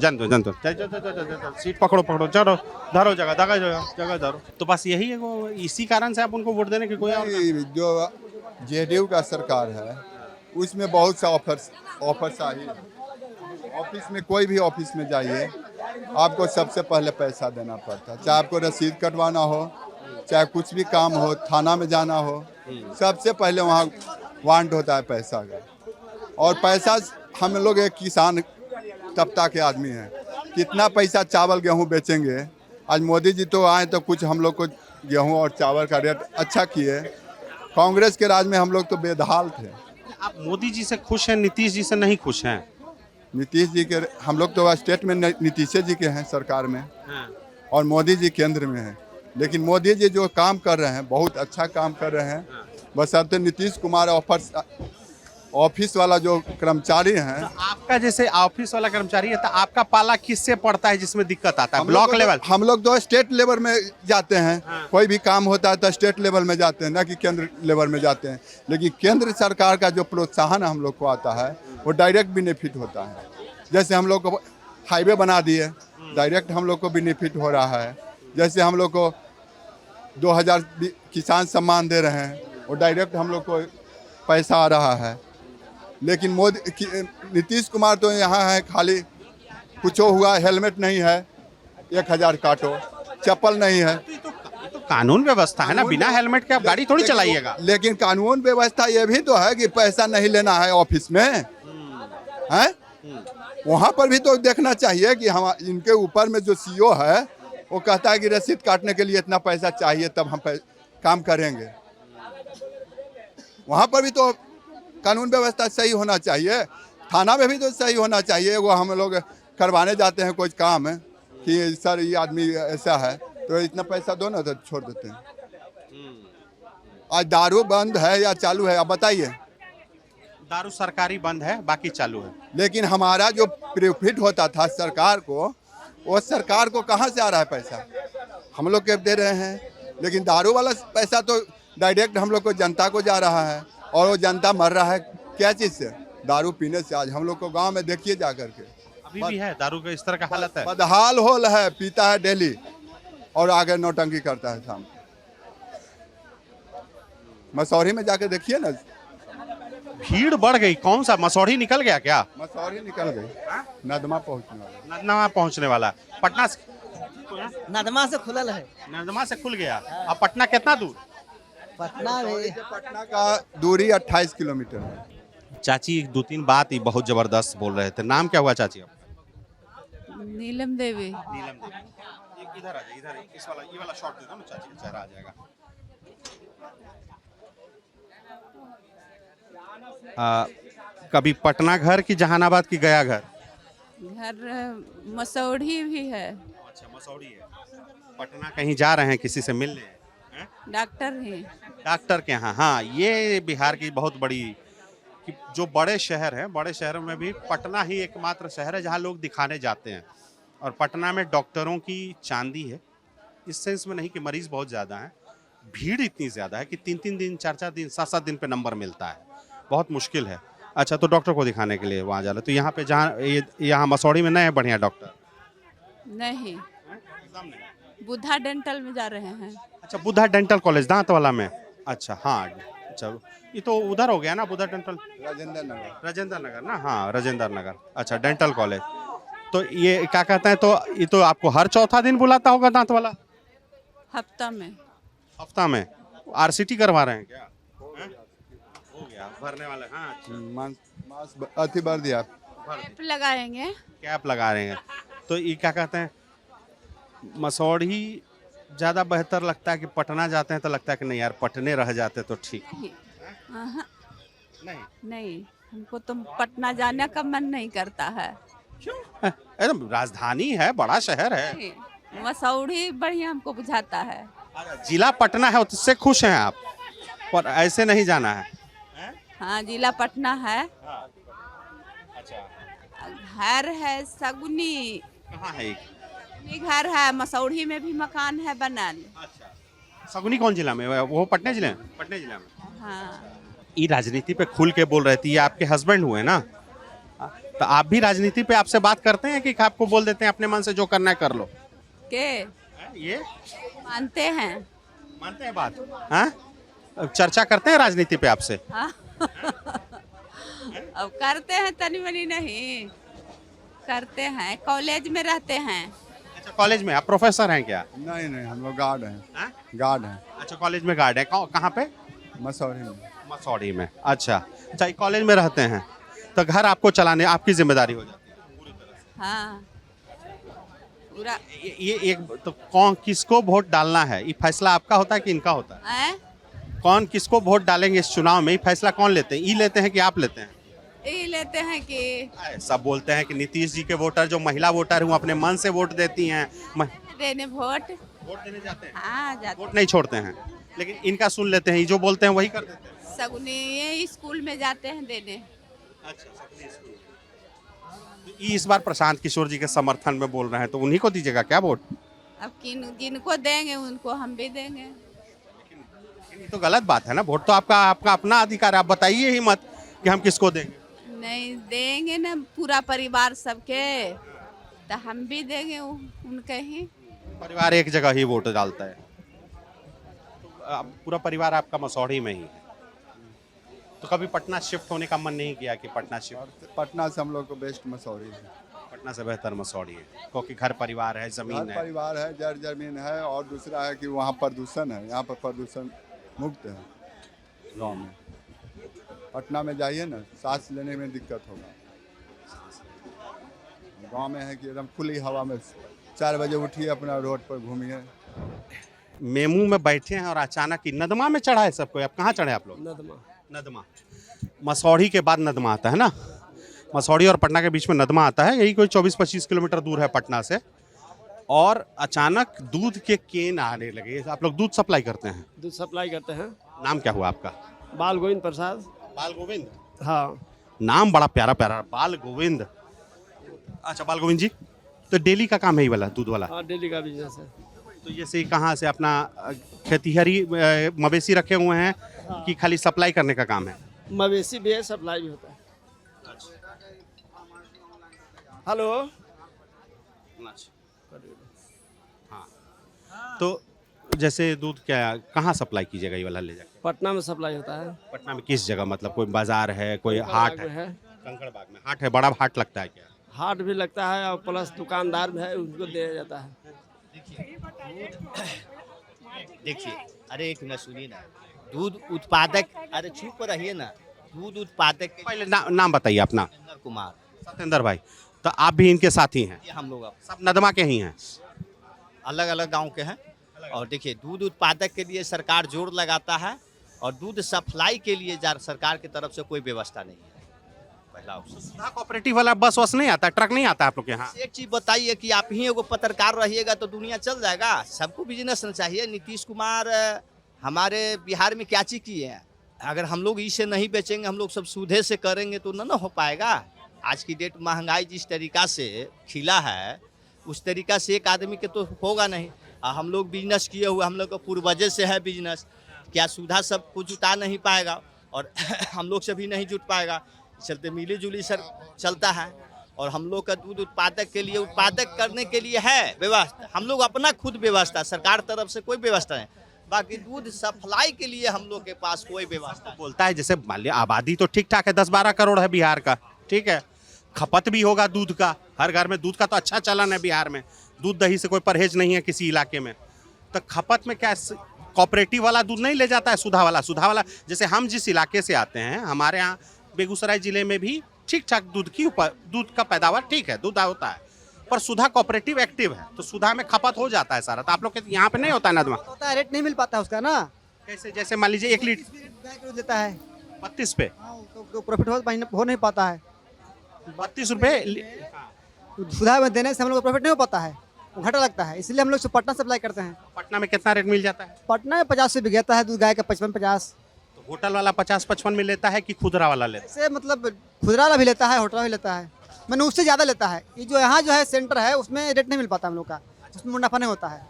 A: सीट पकड़ो, चलो धरो, जगह धरो। तो बस यही है, वो इसी कारण से आप उनको वोट देने की कोई और
E: जो JDU का सरकार है उसमें बहुत सा ऑफर्स आई। ऑफिस में कोई भी ऑफिस में जाइए, आपको सबसे पहले पैसा देना पड़ता है, चाहे आपको रसीद कटवाना हो, चाहे कुछ भी काम हो, थाना में जाना हो, सबसे पहले वहाँ वांट होता है पैसा का। और पैसा हम लोग एक किसान तबका के आदमी हैं, कितना पैसा चावल गेहूं बेचेंगे। आज मोदी जी तो आए तो कुछ हम लोग को गेहूं और चावल का रेट अच्छा किए। कांग्रेस के राज में हम लोग तो बेदहाल थे।
A: आप मोदी जी से खुश हैं, नीतीश जी से नहीं खुश हैं?
E: नीतीश जी के हम लोग तो स्टेट में नीतीश जी के हैं सरकार में, और मोदी जी केंद्र में हैं। लेकिन मोदी जी जो काम कर रहे हैं बहुत अच्छा काम कर रहे हैं। बशर्ते नीतीश कुमार ऑफिस वाला जो कर्मचारी हैं।
A: तो आपका जैसे ऑफिस वाला कर्मचारी है, तो आपका पाला किससे पड़ता है जिसमें दिक्कत आता है? Block level?
E: हम लोग तो स्टेट लेवल में जाते हैं। कोई भी काम होता है तो स्टेट लेवल में जाते हैं, ना कि केंद्र लेवल में जाते हैं। लेकिन केंद्र सरकार का जो प्रोत्साहन हम लोग को आता है वो डायरेक्ट बेनिफिट होता है। जैसे हम लोग को हाईवे बना दिए, डायरेक्ट हम लोग को बेनिफिट हो रहा है। जैसे हम लोग को 2000 किसान सम्मान दे रहे हैं, वो डायरेक्ट हम लोग को पैसा आ रहा है। लेकिन नीतीश कुमार तो यहाँ है, खाली कुछ हुआ हेलमेट नहीं है 1000 काटो, चप्पल नहीं है।
A: तो कानून व्यवस्था है ना, बिना हेलमेट के आप गाड़ी थोड़ी चलाइएगा।
E: लेकिन कानून व्यवस्था ये भी तो है कि पैसा नहीं लेना है ऑफिस में है। वहाँ पर भी तो देखना चाहिए कि हम इनके ऊपर में जो CEO है वो कहता है कि रसीद काटने के लिए इतना पैसा चाहिए तब हम काम करेंगे। वहाँ पर भी तो कानून व्यवस्था सही होना चाहिए, थाना में भी तो सही होना चाहिए। वो हम लोग करवाने जाते हैं कोई काम है कि सर ये आदमी ऐसा है तो इतना पैसा दो ना, तो छोड़ देते हैं। आज दारू बंद है या चालू है, आप बताइए?
A: दारू सरकारी बंद है, बाकी चालू है।
E: लेकिन हमारा जो प्रॉफिट होता था सरकार को, वो सरकार को कहाँ से आ रहा है पैसा? हम लोग के दे रहे हैं। लेकिन दारू वाला पैसा तो डायरेक्ट हम लोग को जनता को जा रहा है, और वो जनता मर रहा है क्या चीज़ से? दारू पीने से। आज हम लोग को गांव में देखिए जा करके,
A: अभी भी है दारू का इस तरह का हालत है।
E: बदहाल होल है, पीता है डेली और आगे नौटंकी करता है शाम। मसौरी में जाके देखिए ना,
A: भीड़ बढ़ गई। कौन सा मसौरी निकल गया क्या?
E: मसौरी निकल गई, नदमा
A: पहुंचने वाला। पटना से
C: नदमा से खुलल है,
A: नदमा से खुल गया। अब पटना कितना दूर?
E: पटना का दूरी 28 किलोमीटर है।
A: चाची 2-3 बात ही बहुत जबरदस्त बोल रहे थे। नाम क्या हुआ चाची आपका?
M: नीलम देवी।
A: नीलम देवी। इधर आ जाइए, इधर ये वाला शॉट दे दो ना चाची, का चेहरा आ जाएगा। कभी पटना घर की जहानाबाद की गया घर?
M: घर मसौढ़ी भी है।
A: अच्छा, मसौढ़ी है। पटना कहीं जा रहे हैं किसी से मिलने? हैं?
M: डॉक्टर है।
A: डॉक्टर के यहाँ? हाँ, ये बिहार की बहुत बड़ी कि जो बड़े शहर हैं, बड़े शहरों में भी पटना ही एकमात्र शहर है जहाँ लोग दिखाने जाते हैं। और पटना में डॉक्टरों की चांदी है, इस सेंस में नहीं कि मरीज बहुत ज़्यादा हैं, भीड़ इतनी ज़्यादा है कि 3-3 दिन, 4-4 दिन, 7-7 दिन पे नंबर मिलता है, बहुत मुश्किल है। अच्छा, तो डॉक्टर को दिखाने के लिए वहाँ जा रहे, तो यहाँ पे जहाँ यहाँ मसौढ़ी में नहीं है बढ़िया डॉक्टर?
M: नहीं, बुद्धा डेंटल में जा रहे हैं।
A: अच्छा, बुद्धा डेंटल कॉलेज दांत वाला में? अच्छा, हाँ, अच्छा, ये तो उधर हो गया ना बुद्धा डेंटल? राजेंद्र नगर ना? हाँ, राजेंद्र नगर। अच्छा, डेंटल कॉलेज। तो ये क्या कहते हैं, तो ये तो आपको हर चौथा दिन बुलाता होगा दांत वाला?
M: हफ्ता में।
A: हफ्ता में? आरसीटी करवा रहे हैं क्या? हो गया भरने वाले? हाँ,
E: अति भर दिया।
M: कैप लगाएंगे।
A: कैप लगा रहे हैं। तो ये क्या कहते हैं, मसौढ़ी ज़्यादा बेहतर लगता है कि पटना जाते हैं तो लगता है कि नहीं यार पटने रह जाते तो ठीक?
M: नहीं, हमको तो पटना जाने का मन नहीं करता है।
A: एकदम राजधानी है, बड़ा शहर है।
M: मसौढ़ी बढ़िया हमको बुझाता है।
A: जिला पटना है, उससे खुश हैं आप, पर ऐसे नहीं जाना है?
M: हाँ, जिला पटना है। घर है सगुनी।
A: कहाँ है?
M: घर है मसौढ़ी में भी मकान है बनल।
A: सगुनी कौन जिला में? वो पटना जिले में? पटना जिला में।
M: हाँ।
A: ये राजनीति पे खुल के बोल रही थी, ये आपके हस्बैंड हुए ना, तो आप भी राजनीति पे आपसे बात करते हैं कि आपको बोल देते हैं अपने मन से जो करना है कर लो?
M: के
A: ये
M: मानते हैं?
A: मानते हैं बात? हाँ, चर्चा करते हैं राजनीति पे आपसे?
M: हाँ। अब करते हैं, तनी मनी नहीं करते हैं, कॉलेज में रहते हैं।
A: अच्छा, कॉलेज में आप प्रोफेसर हैं क्या?
E: नहीं नहीं, हम लोग गार्ड हैं। गार्ड हैं।
A: अच्छा, कॉलेज में गार्ड है। कहाँ पे?
E: मसौढ़ी में।
A: मसौढ़ी में। अच्छा, कॉलेज में रहते हैं तो घर आपको चलाने आपकी जिम्मेदारी हो जाती है पूरी तरह से?
M: हाँ, पूरा।
A: ये एक तो कौन किसको वोट डालना है, ये फैसला आपका होता है कि इनका होता है? कौन किसको वोट डालेंगे इस चुनाव में, ये फैसला कौन लेते हैं? ये लेते हैं कि आप लेते हैं?
M: ये लेते हैं कि
A: सब बोलते हैं कि नीतीश जी के वोटर, जो महिला वोटर हैं, वो अपने मन से वोट देती हैं।
M: देने वोट
A: देने जाते हैं?
M: हाँ, जाते।
A: वोट नहीं छोड़ते हैं, लेकिन इनका सुन लेते हैं, ये जो बोलते हैं वही कर देते हैं।
M: सगुनी ये स्कूल में जाते हैं देने।
A: अच्छा, इस बार प्रशांत किशोर जी के समर्थन में बोल रहे हैं, तो उन्हीं को दीजिएगा क्या वोट?
M: अब जिनको देंगे उनको हम भी देंगे।
A: ये तो गलत बात है ना, वोट तो आपका अपना अधिकार है, आप बताइए ही मत कि हम किसको देंगे। नहीं
M: देंगे ना, पूरा परिवार सबके, तो हम भी देंगे उनके ही।
A: परिवार एक जगह ही वोट डालता है, तो पूरा परिवार आपका मसौढ़ी में ही है, तो कभी पटना शिफ्ट होने का मन नहीं किया कि पटना शिफ्ट?
E: पटना से हम लोग को बेस्ट मसौढ़ी है।
A: पटना से बेहतर मसौढ़ी है, क्योंकि घर परिवार है, जमीन है।
E: परिवार है, जड़ जमीन है, और दूसरा है कि वहाँ प्रदूषण है, यहाँ पर प्रदूषण मुक्त है गांव में। पटना में जाइए ना, सांस लेने में दिक्कत होगा। गांव में है कि एकदम खुली हवा में 4 बजे उठिए, अपना रोड पर घूमिए।
A: मेमू में बैठे हैं और अचानक ही नदमा में चढ़ा है सबको। आप कहाँ चढ़े आप लोग? नदमा। मसौढ़ी के बाद नदमा आता है ना, मसौढ़ी और पटना के बीच में नदमा आता है, यही कोई 24-25 किलोमीटर दूर है पटना से। और अचानक दूध के केन आने लगे। आप लोग दूध सप्लाई करते हैं?
N: दूध सप्लाई करते हैं।
A: नाम क्या हुआ आपका?
N: बाल गोविंद प्रसाद।
A: बाल गोविंद?
N: हाँ,
A: नाम बड़ा प्यारा प्यारा, बाल गोविंद। अच्छा, बाल गोविंद जी, तो डेली का काम है ये वाला दूध वाला?
N: हाँ, डेली का बिजनेस है।
A: तो जैसे कहाँ से अपना खेतीहरी मवेशी रखे हुए हैं कि खाली सप्लाई करने का काम है?
N: मवेशी भी है, सप्लाई भी होता है। हेलो।
A: हाँ, तो जैसे दूध क्या कहाँ सप्लाई कीजिएगा ये वाला ले जाकर?
N: पटना में सप्लाई होता है।
A: पटना में किस जगह, मतलब कोई बाजार है, कोई हाट है? कंकड़बाग में हाट है, बड़ा हाट लगता है क्या?
N: हाट भी लगता है और प्लस दुकानदार भी है, उनको दिया जाता है।
O: देखिए, अरे एक मिनट सुनिए ना, दूध उत्पादक, अरे चुप रहिए ना, दूध उत्पादक।
A: पहले नाम बताइए अपना।
O: सत्येंद्र कुमार।
A: सत्येंद्र भाई, तो आप भी इनके साथी हैं?
O: हम लोग
A: सब नदमा के ही हैं?
O: अलग अलग गांव के हैं। और देखिए, दूध उत्पादक के लिए सरकार जोर लगाता है और दूध सप्लाई के लिए सरकार की तरफ से कोई व्यवस्था नहीं है। पहला ऑप्शन।
A: सुधा कोऑपरेटिव वाला बस वस नहीं आता, ट्रक नहीं आता आप लोग के यहाँ?
O: एक चीज बताइए कि आप ही एगो पत्रकार रहिएगा तो दुनिया चल जाएगा? सबको बिजनेस चाहिए। नीतीश कुमार हमारे बिहार में क्या चीज किए हैं? अगर हम लोग इसे नहीं बेचेंगे, हम लोग सब सूधे से करेंगे तो ना हो पाएगा। आज की डेट महंगाई जिस तरीका से खिला है उस तरीका से एक आदमी के तो होगा नहीं। हम लोग बिजनेस किए हुए, हम लोग का पूर्वजे से है बिजनेस। क्या सुधा सब कुछ जुटा नहीं पाएगा और हम लोग से भी नहीं जुट पाएगा। चलते मिली जुली सर चलता है और हम लोग का दूध उत्पादक के लिए, उत्पादक करने के लिए है व्यवस्था। हम लोग अपना खुद व्यवस्था, सरकार तरफ से कोई व्यवस्था नहीं। बाकी दूध सप्लाई के लिए हम लोग के पास कोई व्यवस्था
A: बोलता है जैसे मान लिया आबादी तो ठीक ठाक है, 10-12 करोड़ है बिहार का, ठीक है, खपत भी होगा दूध का, हर घर में दूध का तो अच्छा चलन है बिहार में, दूध दही से कोई परहेज नहीं है किसी इलाके में। तो खपत में क्या कोऑपरेटिव वाला दूध नहीं ले जाता है? सुधा वाला जैसे हम जिस इलाके से आते हैं, हमारे यहाँ बेगूसराय जिले में भी ठीक ठाक दूध का पैदावार ठीक है, दूध होता है, पर सुधा कोऑपरेटिव एक्टिव है तो सुधा में खपत हो जाता है सारा। तो आप लोग के यहाँ पे नहीं होता है नदमा?
C: होता है, रेट नहीं मिल पाता है उसका ना।
A: कैसे? जैसे मान लीजिए 1 लीटर
C: गाय का दूध लेता है
A: 32 पे,
C: तो प्रॉफिट हो नहीं पाता है।
A: 32 रुपये
C: सुधा में देने से हम लोग को प्रॉफिट नहीं हो पाता है, वो घाटा लगता है। इसलिए हम लोग पटना सप्लाई करते हैं।
A: पटना में कितना रेट मिल जाता है?
C: पटना में 50 से बिकता है दूध गाय का, 55-50।
A: तो होटल वाला 50-55 में लेता है कि खुदरा वाला लेता है?
C: से मतलब खुदरा वाला भी लेता है, होटल वाला भी लेता है, मैंने उससे ज़्यादा लेता है। ये जो यहाँ जो है सेंटर है उसमें रेट नहीं मिल पाता हम लोग का, उसमें मुनाफा नहीं होता है।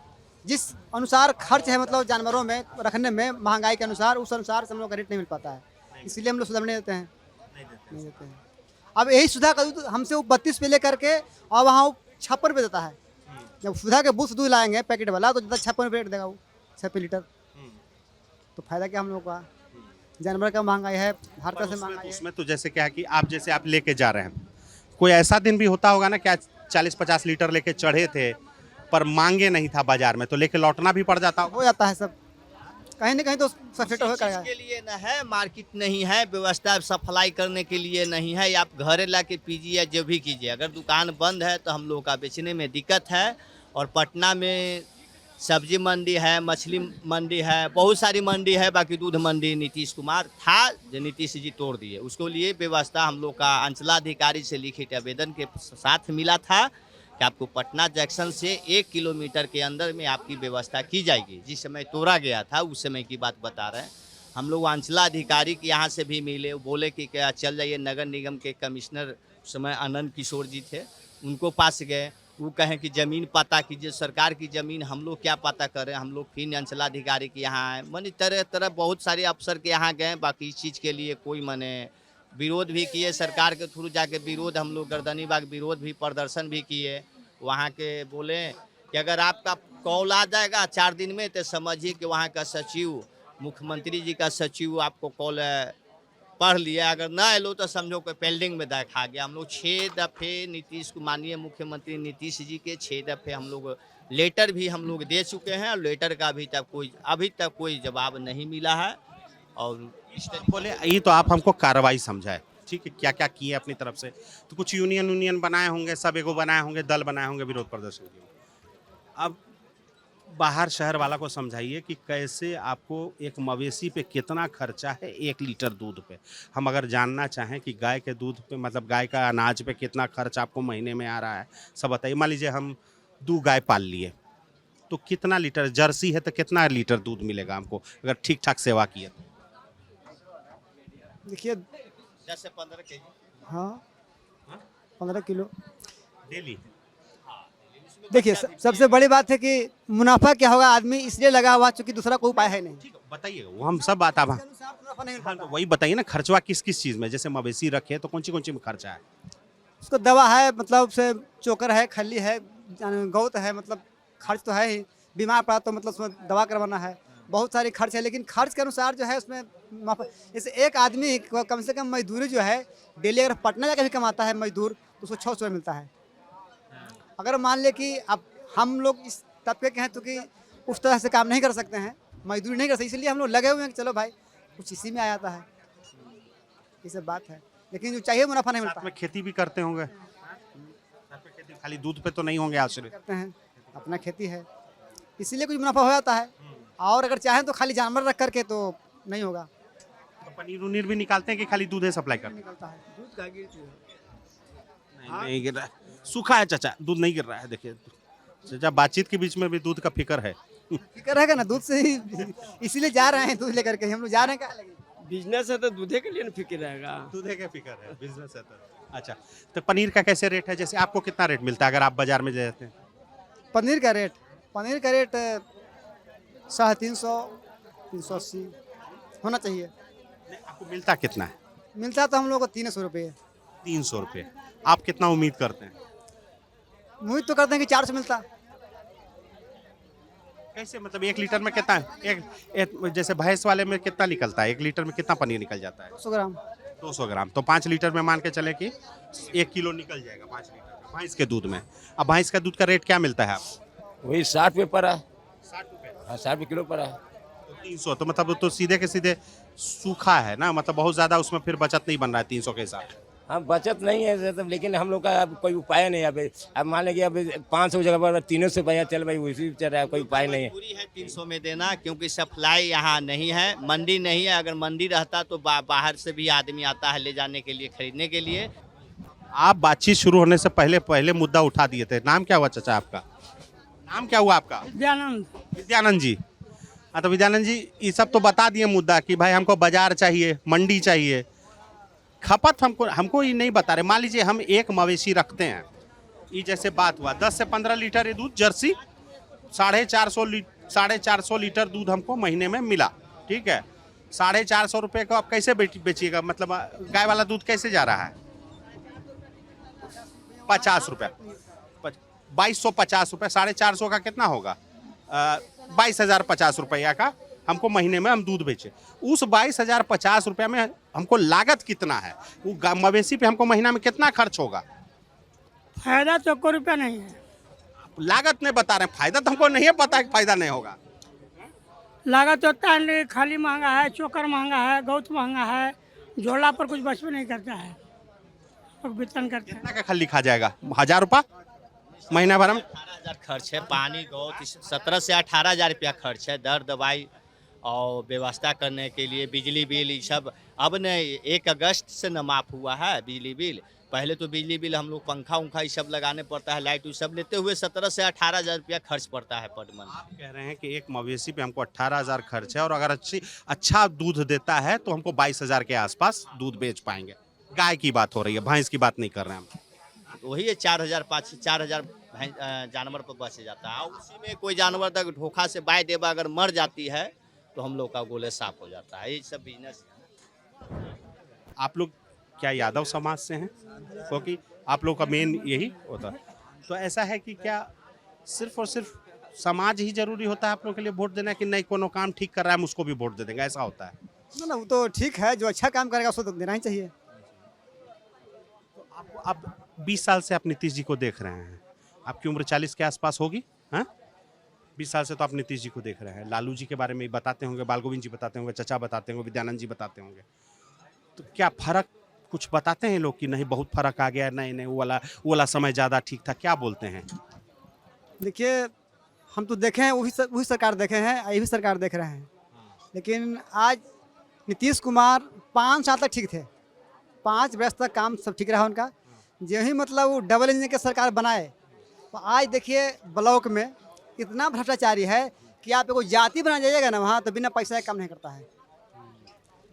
C: जिस अनुसार खर्च है मतलब जानवरों में रखने में महंगाई के अनुसार, उस अनुसार से हम लोग का रेट नहीं मिल पाता है, इसलिए हम लोग सुधा नहीं देते हैं। नहीं देते हैं। अब यही सुधा का दूध हमसे वो 32 पे ले करके और वहाँ 56 रुपये देता है। जब सुधा के बूथ दूध लाएंगे पैकेट वाला तो 56 रुपये रेट देगा वो 6 लीटर। तो फायदा क्या हम लोग का? जानवर का महंगाई है, हर तरह से महंगाई है।
A: उसमें तो जैसे क्या है कि आप लेके जा रहे हैं, कोई ऐसा दिन भी होता होगा ना क्या 40-50 लीटर लेके चढ़े थे पर मांगे नहीं था बाजार में, तो लेके लौटना भी पड़ जाता
C: हो जाता है सब, कहीं ना कहीं तो सफेट हो करेगा।
O: के लिए न है, मार्केट नहीं है, व्यवस्था सप्लाई करने के लिए नहीं है। आप घरे ला के पीजिए या जो भी कीजिए, अगर दुकान बंद है तो हम लोग का बेचने में दिक्कत है। और पटना में सब्जी मंडी है, मछली मंडी है, बहुत सारी मंडी है। बाकी दूध मंडी नीतीश कुमार था जो नीतीश जी तोड़ दिए, उसको लिए व्यवस्था हम लोग का अंचलाधिकारी से लिखित आवेदन के साथ मिला था कि आपको पटना जंक्शन से 1 किलोमीटर के अंदर में आपकी व्यवस्था की जाएगी। जिस समय तोड़ा गया था उस समय की बात बता रहे हैं। हम लोग अंचलाधिकारी के यहाँ से भी मिले, बोले कि क्या चल जाइए। नगर निगम के कमिश्नर उस समय आनंद किशोर जी थे, उनको पास गए, वो कहें कि ज़मीन पता कीजिए, सरकार की ज़मीन हम लोग क्या पता करें। हम लोग फिर अंचलाधिकारी के यहाँ आए, मानी तरह बहुत सारे अफसर के यहाँ गए। बाकी इस चीज़ के लिए कोई माने विरोध भी किए, सरकार के थ्रू जाके विरोध, हम लोग गर्दनी बाग विरोध भी प्रदर्शन भी किए। वहाँ के बोले कि अगर आपका कॉल आ जाएगा 4 दिन में तो समझिए कि वहाँ का सचिव, मुख्यमंत्री जी का सचिव आपको कॉल पढ़ लिया, अगर ना लो तो समझो कोई पेंडिंग में देखा गया। हम लोग 6 दफ़े नीतीश को, माननीय मुख्यमंत्री नीतीश जी के 6 दफ़े हम लोग लेटर भी हम लोग दे चुके हैं और लेटर का अभी तक कोई जवाब नहीं मिला है। और
A: बोले ये तो आप हमको कार्रवाई समझाए, ठीक है, क्या क्या किए अपनी तरफ से? तो कुछ यूनियन बनाए होंगे, सब एगो बनाए होंगे, दल बनाए होंगे विरोध प्रदर्शन के। अब बाहर शहर वाला को समझाइए कि कैसे आपको एक मवेशी पे कितना खर्चा है 1 लीटर दूध पे। हम अगर जानना चाहें कि गाय के दूध पे मतलब गाय का अनाज पे कितना खर्च आपको महीने में आ रहा है, सब बताइए। मान लीजिए हम 2 गाय पाल लिए तो कितना लीटर, जर्सी है तो कितना लीटर दूध मिलेगा हमको अगर ठीक ठाक सेवा किए तो?
C: देखिए
O: 10 से 15 केजी।
C: हाँ 15 किलो
A: डेली।
C: देखिए सबसे बड़ी बात है कि मुनाफा क्या होगा, आदमी इसलिए लगा हुआ चूंकि दूसरा कोई उपाय है नहीं।
A: बताइए, वो हम सब बात हाँ, तो वही बताइए ना, खर्चवा किस किस चीज़ में? जैसे मवेशी रखे तो कौन सी में खर्चा है?
C: उसको दवा है, मतलब से चोकर है, खली है, गौत है, मतलब खर्च तो है ही। बीमार पड़ा तो मतलब उसमें दवा करवाना है, बहुत सारी खर्च है। लेकिन खर्च के अनुसार जो है उसमें जैसे एक आदमी कम से कम मजदूरी जो है डेली अगर पटना जाकर भी कमाता है मजदूर तो उसको 600 मिलता है। अगर मान ले कि अब हम लोग इस तबके के हैं तो कि उस तरह से काम नहीं कर सकते हैं, मजदूरी नहीं कर सकते, इसलिए हम लोग लगे हुए हैं कि चलो भाई कुछ इसी में आ जाता है, ये सब बात है। लेकिन जो चाहिए मुनाफा नहीं मिलता।
A: में खेती भी करते होंगे? खेती खाली दूध पे तो नहीं होंगे आश्रित?
C: करते हैं, अपना खेती है, इसीलिए कुछ मुनाफा हो जाता है। और अगर चाहें तो खाली जानवर रख करके तो नहीं होगा।
A: तो पनीर उनीर भी निकालते हैं कि खाली दूध सप्लाई करते हैं?
C: निकलता है
N: दूध का गिरती है।
A: नहीं गिर रहा है, सूखा है चाचा, दूध नहीं गिर रहा है। देखिए चाचा, बातचीत के बीच में भी दूध का फिक्र है।
C: फिक्र रहेगा ना दूध से ही, इसीलिए जा रहे हैं दूध लेकर के। हम लोग जा रहे हैं कहाँ लगे?
N: बिजनेस है तो दूधे के लिए ना फिक्र रहेगा।
A: दूधे का फिक्र है, बिजनेस है तो। अच्छा, तो पनीर का कैसे रेट है? जैसे आपको कितना रेट मिलता है अगर आप बाजार में जाते हैं?
C: पनीर का रेट 350, 380 होना चाहिए।
A: आपको मिलता कितना है?
C: मिलता तो हम लोग को 300 रुपये।
A: 300 रुपये। आप कितना उम्मीद करते हैं?
C: उम्मीद तो करते हैं कि 400 मिलता।
A: कैसे, मतलब 1 लीटर में कितना है? एक जैसे भैंस वाले में कितना निकलता है? 1 लीटर में कितना पनीर निकल जाता है?
C: 200 ग्राम।
A: 200 ग्राम। तो 5 लीटर में मान के चले कि 1 किलो निकल जाएगा 5 लीटर में भैंस के दूध में। अब भैंस का दूध का रेट क्या मिलता है आपको?
N: वही 60 रुपये पड़ा।
A: 60 रुपये?
N: हाँ 60 रुपये किलो पड़ा।
A: तो 300, तो मतलब तो सीधे के सीधे सूखा है ना, मतलब बहुत ज़्यादा उसमें फिर बचत नहीं बन रहा है 300 के हिसाब।
N: हाँ बचत नहीं है तो, लेकिन हम लोग का अब कोई उपाय नहीं है। अब मान लें कि अब 500 जगह पर 300 रुपया चल भाई, उसी चल रहा है, कोई उपाय नहीं है।
O: पूरी है 300 में देना, क्योंकि सप्लाई यहाँ नहीं है, मंडी नहीं है। अगर मंडी रहता तो बाहर से भी आदमी आता है ले जाने के लिए, खरीदने के लिए।
A: आप बातचीत शुरू होने से पहले मुद्दा उठा दिए थे। नाम क्या हुआ चाचा आपका? नाम क्या हुआ आपका? विद्यानंद जी। हाँ, तो विद्यानंद जी, ये सब तो बता दिए मुद्दा कि भाई हमको बाजार चाहिए, मंडी चाहिए, खपत हमको ये नहीं बता रहे। मान लीजिए हम एक मवेशी रखते हैं, ये जैसे बात हुआ 10 से 15 लीटर ये दूध जर्सी 450 लीटर दूध हमको महीने में मिला, ठीक है। 450 रुपये को आप कैसे बेचिएगा? मतलब गाय वाला दूध कैसे जा रहा है? 50 रुपये, 2250 रुपये। 450 का कितना होगा? 22,050 रुपया का हमको महीने में हम दूध बेचे। उस 22,050 रुपया में हमको लागत कितना है? वो मवेशी पे हमको महीना में कितना खर्च होगा?
P: फायदा तो कोई रुपया नहीं है।
A: लागत नहीं बता रहे, फायदा तो हमको नहीं है पता है कि फायदा नहीं होगा।
P: लागत होता है, खाली महंगा है, चोकर महंगा है, गौत महंगा है, झोला पर कुछ बचबे नहीं करता है, लोग वितरण करते हैं।
A: कितना का खल्ली खा जाएगा? 1000 रुपया महीना भर में?
O: 18,000 खर्च है, पानी गौत 17 से 18,000 रुपया खर्च है, दर दवाई और व्यवस्था करने के लिए, बिजली बिल ये सब। अब न 1 अगस्त से न माफ़ हुआ है बिजली बिल। पहले तो बिजली बिल हम लोग पंखा उंखा ये सब लगाने पड़ता है, लाइट ये सब लेते हुए 17 से 18,000 रुपया खर्च पड़ता है पर मंथ।
A: आप कह रहे हैं कि एक मवेशी पे हमको 18,000 खर्च है, और अगर अच्छा दूध देता है तो हमको 22,000 के आसपास दूध बेच पाएंगे। गाय की बात हो रही है, भैंस की बात नहीं कर रहे हैं हम।
O: वही है 4,000 जानवर पर बच जाता है। उसी में कोई जानवर तक धोखा से बाय देवा अगर मर जाती है तो हम लोग का गोले साफ हो जाता है। ये सब बिजनेस।
A: आप लोग क्या यादव समाज से हैं? क्योंकि आप लोग का मेन यही होता है। तो ऐसा है कि क्या सिर्फ और सिर्फ समाज ही जरूरी होता है आप लोग के लिए वोट देना, कि नहीं कोनो काम ठीक कर रहा है हम उसको भी वोट दे देंगे, ऐसा होता है?
C: ना वो तो ठीक है, जो अच्छा काम करेगा उसको तो देना ही चाहिए।
A: तो आप 20 साल से आप नीतीश जी को देख रहे हैं, आपकी उम्र 40 के आसपास होगी, हाँ? 20 साल से तो आप नीतीश जी को देख रहे हैं। लालू जी के बारे में बताते होंगे, बाल गोविंद जी बताते होंगे, चचा बताते होंगे, विद्यानंद जी बताते होंगे। तो क्या फर्क कुछ बताते हैं लोग कि नहीं बहुत फर्क आ गया, नहीं वो वाला समय ज़्यादा ठीक था, क्या बोलते हैं?
C: देखिए, हम तो देखे हैं, वही सरकार देखे हैं, यही सरकार देख रहे हैं। लेकिन आज नीतीश कुमार 5 साल तक ठीक थे, 5 वर्ष तक काम सब ठीक रहा उनका। जो ही मतलब वो डबल इंजन की सरकार बनाए, तो आज देखिए ब्लॉक में इतना भ्रष्टाचारी है कि आप एगो जाति बना जाइएगा ना वहाँ, तो बिना पैसा काम नहीं करता है।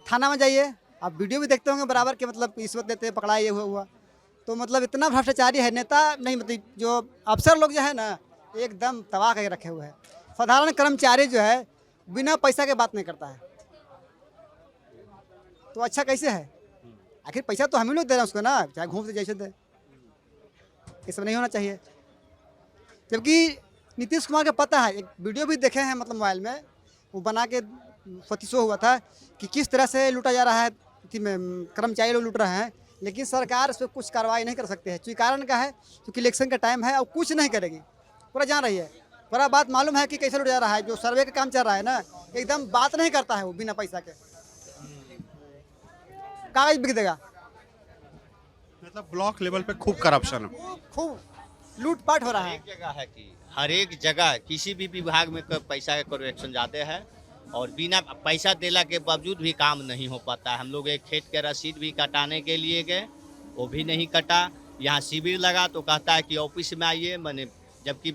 C: थाना में जाइए, आप वीडियो भी देखते होंगे बराबर के, मतलब रिश्वत देते पकड़ा ये हुआ। तो मतलब इतना भ्रष्टाचारी है नेता नहीं, मतलब जो अफसर लोग जो है ना एकदम तबाह करके रखे हुए हैं। साधारण कर्मचारी जो है बिना पैसा के बात नहीं करता है, तो अच्छा कैसे है? आखिर पैसा तो हम ही लोग दे रहे हैं उसको ना, चाहे घूम से जैसे दे। ये सब नहीं होना चाहिए। जबकि नीतीश कुमार का पता है, एक वीडियो भी देखे हैं मतलब मोबाइल में, वो बना के शो हुआ था कि किस तरह से लूटा जा रहा है, कर्मचारी लोग लूट रहे हैं, लेकिन सरकार उस पर कुछ कार्रवाई नहीं कर सकते हैं। क्योंकि कारण क्या है? क्योंकि इलेक्शन का टाइम है और कुछ नहीं करेगी, पूरा जान रही है, पूरा बात मालूम है कि कैसे लूटा जा रहा है। जो सर्वे का काम चल रहा है ना, एकदम बात नहीं करता है वो बिना पैसा के, कागज बिक देगा।
A: मतलब ब्लॉक लेवल पे खूब करप्शन,
C: खूब लूटपाट हो रहा है।
O: एक जगह है कि हर एक जगह किसी भी विभाग में पैसा का करेक्शन ज़्यादा है, और बिना पैसा देला के बावजूद भी काम नहीं हो पाता है। हम लोग एक खेत के रसीद भी कटाने के लिए गए, वो भी नहीं कटा। यहाँ शिविर लगा तो कहता है कि ऑफिस में आइए, मैंने जबकि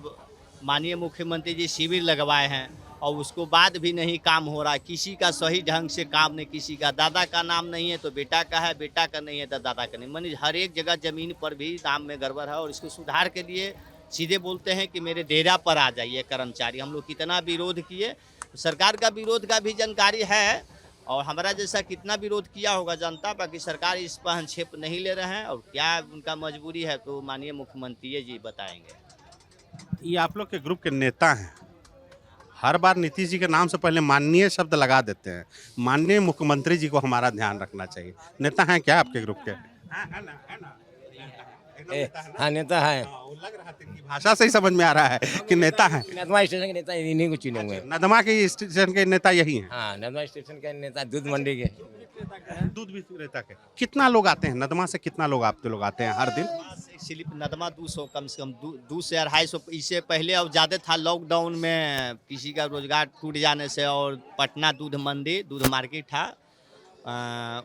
O: माननीय मुख्यमंत्री जी शिविर लगवाए हैं और उसको बाद भी नहीं काम हो रहा है। किसी का सही ढंग से काम नहीं, किसी का दादा का नाम नहीं है तो बेटा का है, बेटा का नहीं है तो दादा का नहीं, मानी हर एक जगह ज़मीन पर भी नाम में गड़बड़ है। और इसको सुधार के लिए सीधे बोलते हैं कि मेरे डेरा पर आ जाइए कर्मचारी। हम लोग कितना विरोध किए, सरकार का विरोध का भी जानकारी है और हमारा जैसा कितना विरोध किया होगा जनता, बाकी सरकार इस पर हस्तक्षेप नहीं ले रहे हैं और क्या उनका मजबूरी है तो माननीय मुख्यमंत्री जी बताएंगे।
A: ये आप लोग के ग्रुप के नेता हैं, हर बार नीतीश जी के नाम से पहले माननीय शब्द लगा देते हैं। माननीय मुख्यमंत्री जी को हमारा ध्यान रखना चाहिए। नेता हैं क्या आपके ग्रुप के?
N: हाँ नेता है,
A: लग रहा है भाषा से ही समझ में आ रहा है कि नेता हैं।
N: नदमा स्टेशन के नेता इन्हीं को चुने हुए हैं।
A: नदमा के स्टेशन के नेता यही हैं?
N: हाँ नदमा स्टेशन के नेता, दूध मंडी के,
A: दूध भी रेता के। कितना लोग आते हैं नदमा से? कितना लोग आपके लोग आते हैं हर दिन?
O: स्लिप नदमा 200 कम से कम 200 से 250। इससे पहले और ज़्यादा था, लॉकडाउन में किसी का रोजगार टूट जाने से और पटना दूध मंडी दूध मार्केट था,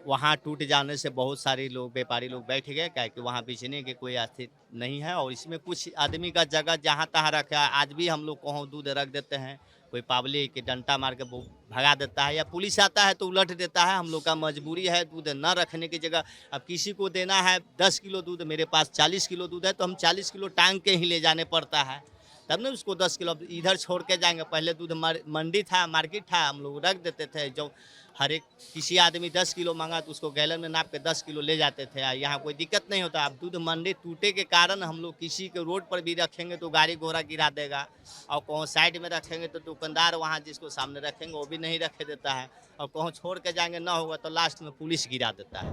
O: वहाँ टूट जाने से बहुत सारे लोग व्यापारी लोग बैठ गए, क्या कि वहाँ बेचने के कोई स्थिति नहीं है। और इसमें कुछ आदमी का जगह जहाँ तहाँ रखा, आज भी हम लोग कहूँ दूध रख देते हैं, कोई पब्लिक के डंटा मार के भगा देता है या पुलिस आता है तो उलट देता है। हम लोग का मजबूरी है दूध न रखने की जगह। अब किसी को देना है 10 किलो दूध, मेरे पास 40 किलो दूध है तो हम 40 किलो टांग के ही ले जाने पड़ता है, तब ना उसको 10 किलो इधर छोड़ के जाएंगे। पहले दूध मंडी था, मार्केट था, हम लोग रख देते थे। जो हर एक किसी आदमी 10 किलो मांगा तो उसको गैलन में नाप के 10 किलो ले जाते थे। यहाँ कोई दिक्कत नहीं होता। अब दूध मंडी टूटे के कारण हम लोग किसी के रोड पर भी रखेंगे तो गाड़ी घोड़ा गिरा देगा, और कहूँ साइड में रखेंगे तो दुकानदार वहाँ जिसको सामने रखेंगे वो भी नहीं रखे देता है, और कहूँ छोड़ के जाएंगे ना होगा तो लास्ट में पुलिस गिरा देता है।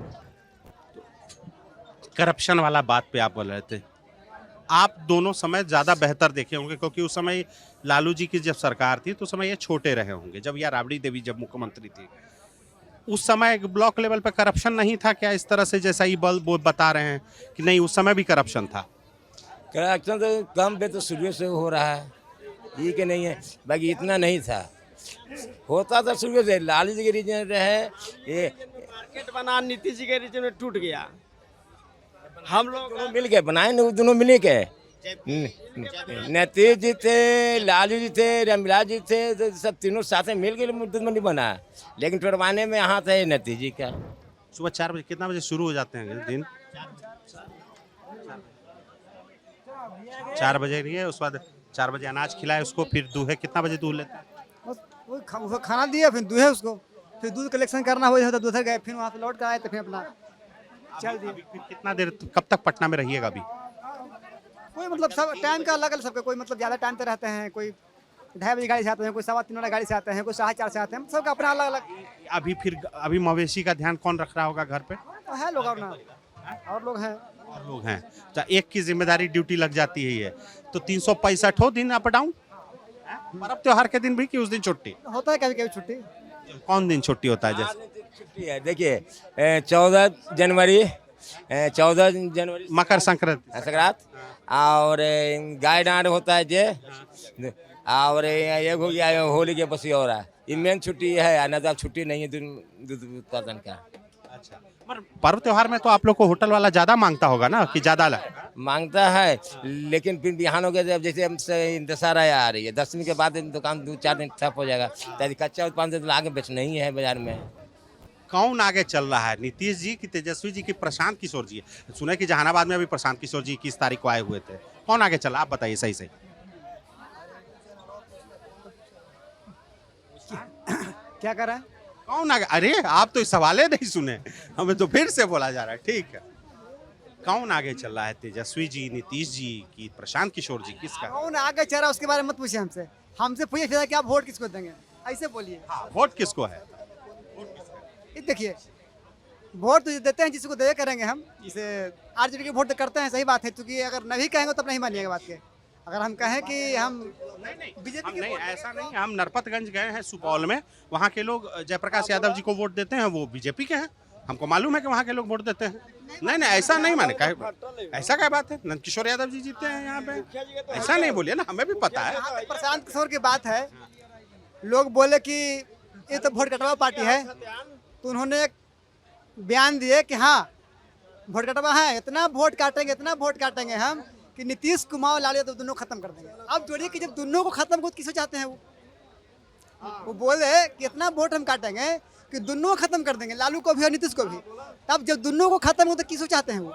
A: करप्शन वाला बात पे आप बोल रहे थे, आप दोनों समय ज़्यादा बेहतर देखे होंगे क्योंकि उस समय लालू जी की जब सरकार थी तो उस समय ये छोटे रहे होंगे, जब या राबड़ी देवी जब मुख्यमंत्री थी उस समय ब्लॉक लेवल पे करप्शन नहीं था क्या इस तरह से जैसा ही वो बता रहे हैं कि नहीं उस समय भी करप्शन था?
N: करप्शन तो कम पे तो शुरू से हो रहा है, ये कि नहीं है, बाकी इतना नहीं था, होता था शुरू से। लालू जी के रीजन रहे, ये
Q: मार्केट बना नीतीश जी के रीजन में टूट गया। हम लोग
N: मिल के बनाए ना, दोनों मिले के, नीतीश जी थे, लालू जी थे, रामविलास जी थे, तो सब तीनों साथ में मिल के दूध मंडी बना। लेकिन टुरवाने में यहाँ थे नीतीश जी का।
A: सुबह 4 बजे, कितना बजे शुरू हो जाते हैं दिन? 4 बजे नहीं है, उसके बाद 4 बजे अनाज खिलाए उसको, फिर दूहे। कितना बजे दूध लेते हैं?
C: वो खाना दिया, फिर दूहे उसको, फिर दूध कलेक्शन करना हो जाता, दूसर गए, फिर वहाँ से लौट कर आए तो फिर अपना चल दिया।
A: फिर कितना देर, कब तक पटना में रहिएगा अभी?
C: कोई मतलब सब टाइम का अलग अलग सबका, कोई मतलब ज़्यादा टाइम पे रहते हैं, कोई 2:30 बजे गाड़ी से आते हैं, कोई 3:15 गाड़ी से आते हैं, कोई 4:30 से आते हैं, सबका अपना अलग अलग।
A: अभी फिर अभी मवेशी का ध्यान कौन रख रहा होगा घर पे?
C: तो है लोग और ना, और लोग हैं,
A: और लोग हैं तो एक की जिम्मेदारी ड्यूटी लग जाती है। तो 365 दिन अप डाउन, पर्व त्योहार के दिन भी कि उस दिन छुट्टी
C: होता है? कभी कभी छुट्टी।
A: कौन दिन छुट्टी होता है? जैसे
N: छुट्टी है, देखिए 14 जनवरी, 14 जनवरी
A: मकर संक्रांति
N: और गाय डांड होता है जे, और एक हो गया होली के बसियोरा, ये मेन छुट्टी है, न तो छुट्टी नहीं है दूध उत्पादन का।
A: अच्छा, पर पर्व त्योहार में तो आप लोग को होटल वाला ज्यादा मांगता होगा ना कि ज्यादा
N: मांगता है, लेकिन फिर बिहान हो गया जब जैसे दशहरा आ रही है, 10वीं के बाद दुकान 2-4 दिन ठप हो जाएगा, तो कच्चा उत्पादन तो आगे बेचना ही है बाजार में।
A: कौन आगे चल रहा है, नीतीश जी की, तेजस्वी जी की, प्रशांत किशोर जी? सुने कि जहानाबाद में अभी प्रशांत किशोर जी 21 तारीख को आए हुए थे, कौन आगे चला आप बताइए सही सही।
C: क्या कर रहा है?
A: कौन आगे? अरे आप तो इस सवाले नहीं सुने, हमें तो फिर से बोला जा रहा है। ठीक है, कौन आगे चल रहा है, तेजस्वी जी, नीतीश जी की प्रशांत किशोर जी, किसका
C: कौन आगे चल रहा है उसके बारे में मत पूछिए हमसे, हमसे पूछिए फिर कि आप वोट किसको देंगे, ऐसे बोलिए।
A: वोट किसको है?
C: देखिए वोट तो देते हैं जिसको दे करेंगे हम, जैसे आरजेडी के वोट तो करते हैं, सही बात है, क्योंकि अगर नहीं कहेंगे तब नहीं मानिएगा बात के। अगर हम कहें कि हम बीजेपी के,
A: नहीं ऐसा नहीं, हम नरपतगंज गए हैं सुपौल में, वहाँ के लोग जयप्रकाश यादव जी को वोट देते हैं, वो बीजेपी के हैं, हमको मालूम है कि वहाँ के लोग वोट देते हैं। नहीं नहीं ऐसा नहीं माने, ऐसा क्या बात है, नंदकिशोर यादव जी जीते हैं यहाँ पे, ऐसा नहीं बोलिए ना, हमें भी पता है।
C: प्रशांत किशोर की बात है, लोग बोले कि ये तो वोट कटवा पार्टी है, तो उन्होंने एक बयान दिए कि हाँ वोट कटवा है, इतना वोट काटेंगे हम कि नीतीश कुमार लालू यादव दोनों खत्म कर देंगे। अब जोड़िए कि जब दोनों को खत्म को किसको चाहते हैं वो बोले कि इतना वोट हम काटेंगे कि दोनों खत्म कर देंगे, लालू को भी और नीतीश को भी। तब जब दोनों को खत्म हो तो किसको चाहते हैं वो?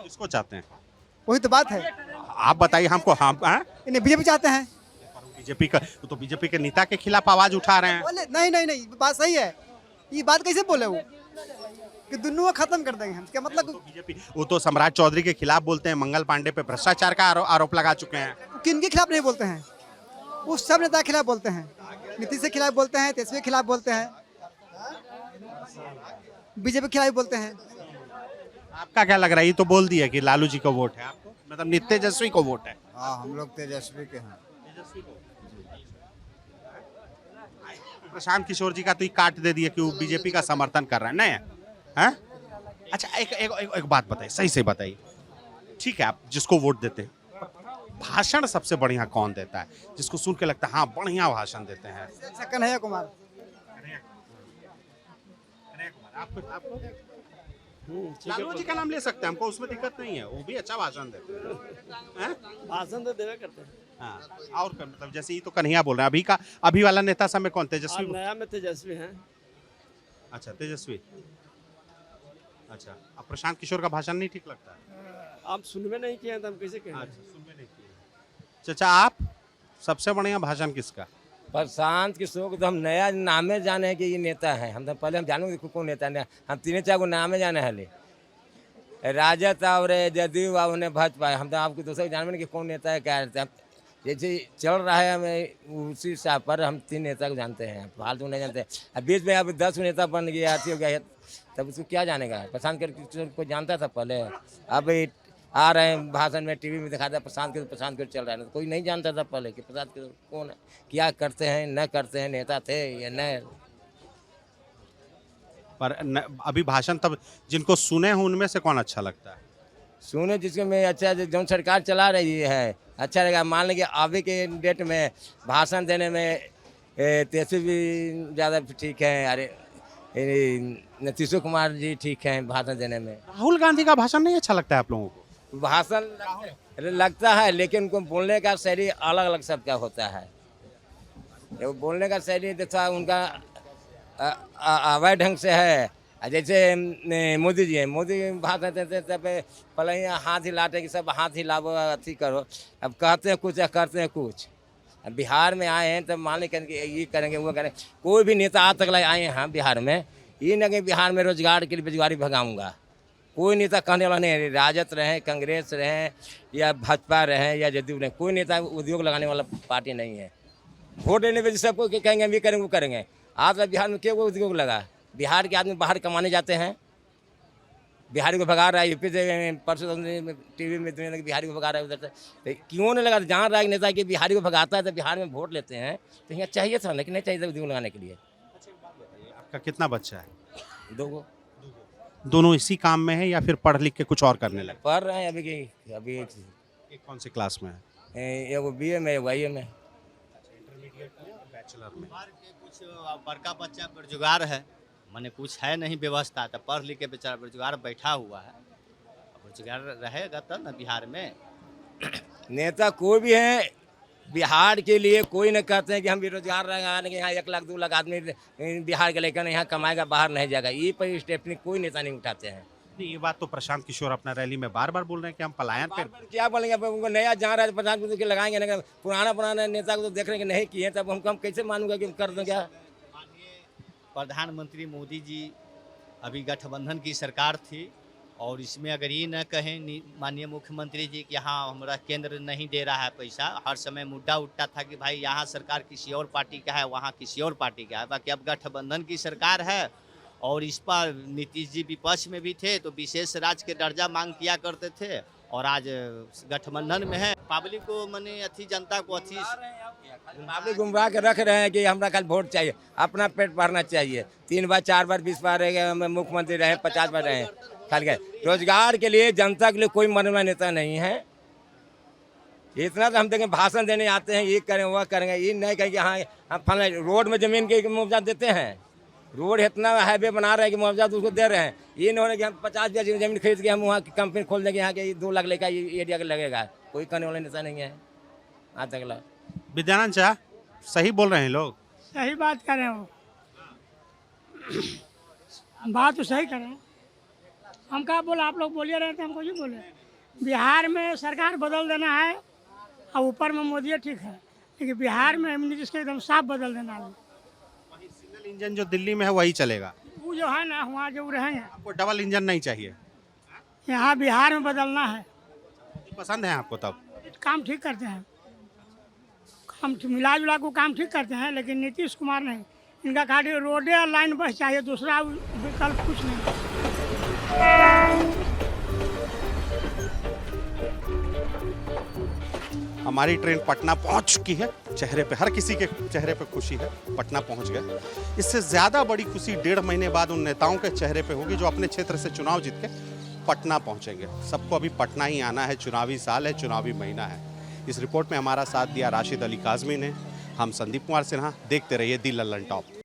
A: किसको चाहते हैं?
C: वही तो बात है।
A: आप बताइए हमको। हम
C: इन्हें बीजेपी चाहते हैं।
A: बीजेपी का तो बीजेपी के नेता के खिलाफ आवाज उठा रहे हैं।
C: बोले नहीं, बात सही है। ये बात कैसे बोले वो कि दोनों को खत्म कर देंगे हम? क्या मतलब?
A: बीजेपी वो तो सम्राट चौधरी के खिलाफ बोलते हैं, मंगल पांडे पे भ्रष्टाचार का आरोप लगा चुके हैं।
C: किनके खिलाफ नहीं बोलते हैं? उस सब नेता के खिलाफ बोलते हैं, नीतीश के खिलाफ बोलते हैं, तेजस्वी के खिलाफ बोलते हैं, बीजेपी के खिलाफ बोलते हैं।
A: आपका क्या लग रहा है? ये तो बोल दिया कि लालू जी को वोट है, आपको मतलब तेजस्वी को वोट है।
E: हाँ, हम लोग तेजस्वी के हैं।
A: प्रशांत किशोर जी का तो काट दे दिया कि वो बीजेपी का समर्थन कर रहे हैं। नहीं है? अच्छा, एक बात बताइए, सही से बताइए। ठीक है, आप जिसको वोट देते हैं, भाषण सबसे बढ़िया कौन देता है, जिसको सुन के लगता है हाँ बढ़िया भाषण देते हैं?
C: कन्हैया कुमार।
A: आपको लालू जी का नाम ले सकते हैं, हमको उसमें दिक्कत नहीं है, वो भी अच्छा भाषण देते हैं।
Q: भाषण तो देना करते हैं।
A: हाँ, और मतलब जैसे ये तो कन्हैया बोल रहे हैं, अभी वाला नेता सब में कौन? तेजस्वी।
Q: नया में तेजस्वी हैं।
A: अच्छा, तेजस्वी। अच्छा, अब प्रशांत किशोर का भाषण नहीं ठीक लगता?
Q: आप सुनवे नहीं किए तो हम कैसे कहें?
A: अच्छा, सुनवे नहीं किए। चाचा, आप सबसे बढ़िया भाषण किसका?
N: प्रशांत किशोर को तो हम नया नामे जाने हैं कि ये नेता है। हम तो पहले हम जाने कौन नेता है, हम 3-4 को नामे जाने हैं। राजद और जदयू और उन्हें भाजपा, हम तो आपको दूसरे जानते कि कौन नेता है क्या है। जैसे चल रहा है हमें उसी हिसाब पर हम 3 नेता को जानते हैं, फालतू नहीं जानते। अब बीच में अब 10 नेता बन गया, हो गया, तब उसको क्या जानेगा? प्रशांत किशोर को जानता था पहले, अब आ रहे हैं भाषण में, टीवी में दिखाता है प्रशांत किशोर चल रहा है, तो कोई नहीं जानता था पहले कि प्रशांत किशोर कौन है, क्या करते हैं, न करते हैं, नेता थे या न।
A: पर अभी भाषण तब जिनको सुने हैं उनमें से कौन अच्छा लगता है?
N: सुने जिसके में अच्छा, जो सरकार चला रही है अच्छा रहेगा। मान लेंगे अभी के डेट में भाषण देने में तेजस्वी भी ज़्यादा ठीक है, अरे नीतीश कुमार जी ठीक हैं भाषण देने में।
A: राहुल गांधी का भाषण नहीं अच्छा लगता है आप लोगों को?
N: भाषण लगता है, लेकिन उनको बोलने का शैली अलग अलग सबका होता है। वो बोलने का शैली देखा उनका अवैध ढंग से है। जैसे मोदी जी हैं, मोदी भाषण देते तब पहले हाथ हिलाते कि सब हाथ हिलाओ, अथी करो। अब कहते हैं कुछ, करते हैं कुछ। अब बिहार में आए हैं तब मान लें ये करेंगे वो करेंगे। कोई भी नेता आज तक आए हैं बिहार में, ये न कि बिहार में रोजगार के लिए बेरोजगारी भगाऊंगा, कोई नेता कहने वाला नहीं है। राजद रहे, कांग्रेस रहे या भाजपा रहे या जदयू रहे, कोई नेता उद्योग लगाने वाला पार्टी नहीं है। वोट देने पर सबको कहेंगे हम ये करेंगे वो करेंगे। आज तक बिहार में क्या वो उद्योग लगा? बिहार के आदमी बाहर कमाने जाते हैं, बिहारी को भगा रहा है। यूपी से परसों टीवी में दुनिया के बिहारी को भगा रहा है उधर से, क्यों नहीं लगा? जान रहा है नेता कि बिहारी को भगाता है तो बिहार में वोट लेते हैं, तो यहाँ चाहिए था, लेकिन नहीं चाहिए था उद्योग लगाने के लिए।
A: आपका कितना बच्चा है?
N: 2
A: दोनों इसी काम में है या फिर पढ़ लिख के कुछ और करने लगे?
N: पढ़ रहे हैं अभी
A: एक कौन सी क्लास में है?
N: वो BA में, YA में,
A: बैचलर में।
O: कुछ बड़का बच्चा बेरोजगार है, मैंने कुछ है नहीं व्यवस्था, तो पढ़ लिख के बेचारा बेरोजगार बैठा हुआ है। बेरोजगार रहेगा तब ना बिहार में।
N: नेता कोई भी है बिहार के लिए, कोई न कहते हैं कि हम बेरोजगार रहेंगे, यहाँ 1 लाख 2 लाख आदमी बिहार के लेकर यहाँ कमाएगा, बाहर नहीं जाएगा। ये पर स्टेप कोई नेता नहीं उठाते हैं।
A: नहीं, ये बात तो प्रशांत किशोर अपना रैली में बार बार बोल रहे हैं कि हम पलायन पे
N: क्या बोलेंगे? उनको नया जहाँ रहा है प्रशांत किशोर के लगाएंगे ना, पुराना नेता को तो देख रहे हैं कि नहीं किए, तब हम कैसे मानूंगा कि कर दें? क्या
O: प्रधानमंत्री मोदी जी अभी गठबंधन की सरकार थी, और इसमें अगर ये न कहें माननीय मुख्यमंत्री जी कि हाँ हमारा केंद्र नहीं दे रहा है पैसा, हर समय मुद्दा उठता था कि भाई यहाँ सरकार किसी और पार्टी का है, वहाँ किसी और पार्टी का है। बाकी अब गठबंधन की सरकार है, और इस पर नीतीश जी विपक्ष में भी थे तो विशेष राज्य के दर्जा मांग किया करते थे, और आज गठबंधन में है। पब्लिक को मने अथी जनता को अथी
N: पब्लिक गुमराह के रख रहे हैं कि हमरा कल वोट चाहिए, अपना पेट भरना चाहिए। 3 बार 4 बार 20 बार मुख्यमंत्री रहे, 50 बार रहे, खाली गए। रोजगार के लिए जनता के लिए कोई मरने वाला नेता नहीं है। इतना तो हम देखें भाषण देने आते हैं, ये करें वह करेंगे, ये नहीं कहें कि हाँ हम फला रोड में ज़मीन के मुआवजा देते हैं। रोड इतना हाईवे बना रहे हैं कि मुआवजा तो उसको दे रहे हैं। ये नहीं होने कि हम 50 बीघा ज़मीन खरीद के हम वहाँ की कंपनी खोल देंगे, यहाँ के 2 लाख लेकर ये एरिया का लगेगा। कोई करने वाला निशा नहीं है आज तक।
A: विद्यानंद शाह सही बोल रहे हैं लोग?
P: सही बात कर रहे हो, बात तो सही कर रहे हैं। हम क्या बोला, आप लोग बोलिए रहे थे, हमको ये बोले बिहार में सरकार बदल देना है और ऊपर में मोदी ठीक है, लेकिन बिहार में नीतीश के एकदम साफ बदल देना है।
A: सिंगल इंजन जो दिल्ली में है वही चलेगा,
P: वो जो है ना वहाँ जो रहेंगे।
A: आपको डबल इंजन नहीं चाहिए?
P: यहाँ बिहार में बदलना है।
A: पसंद है आपको? तब
P: काम ठीक करते हैं, काम मिला जुला को काम ठीक करते हैं, लेकिन नीतीश कुमार नहीं। इनका खाली रोडे और लाइन बस चाहिए, दूसरा विकल्प कुछ नहीं।
A: हमारी ट्रेन पटना पहुंच चुकी है। चेहरे पे, हर किसी के चेहरे पे खुशी है, पटना पहुंच गए। इससे ज़्यादा बड़ी खुशी 1.5 महीने बाद उन नेताओं के चेहरे पे होगी जो अपने क्षेत्र से चुनाव जीत के पटना पहुंचेंगे। सबको अभी पटना ही आना है, चुनावी साल है, चुनावी महीना है। इस रिपोर्ट में हमारा साथ दिया राशिद अली काज़मी ने। हम संदीप कुमार सिन्हा, देखते रहिए दी लल्लन टॉप।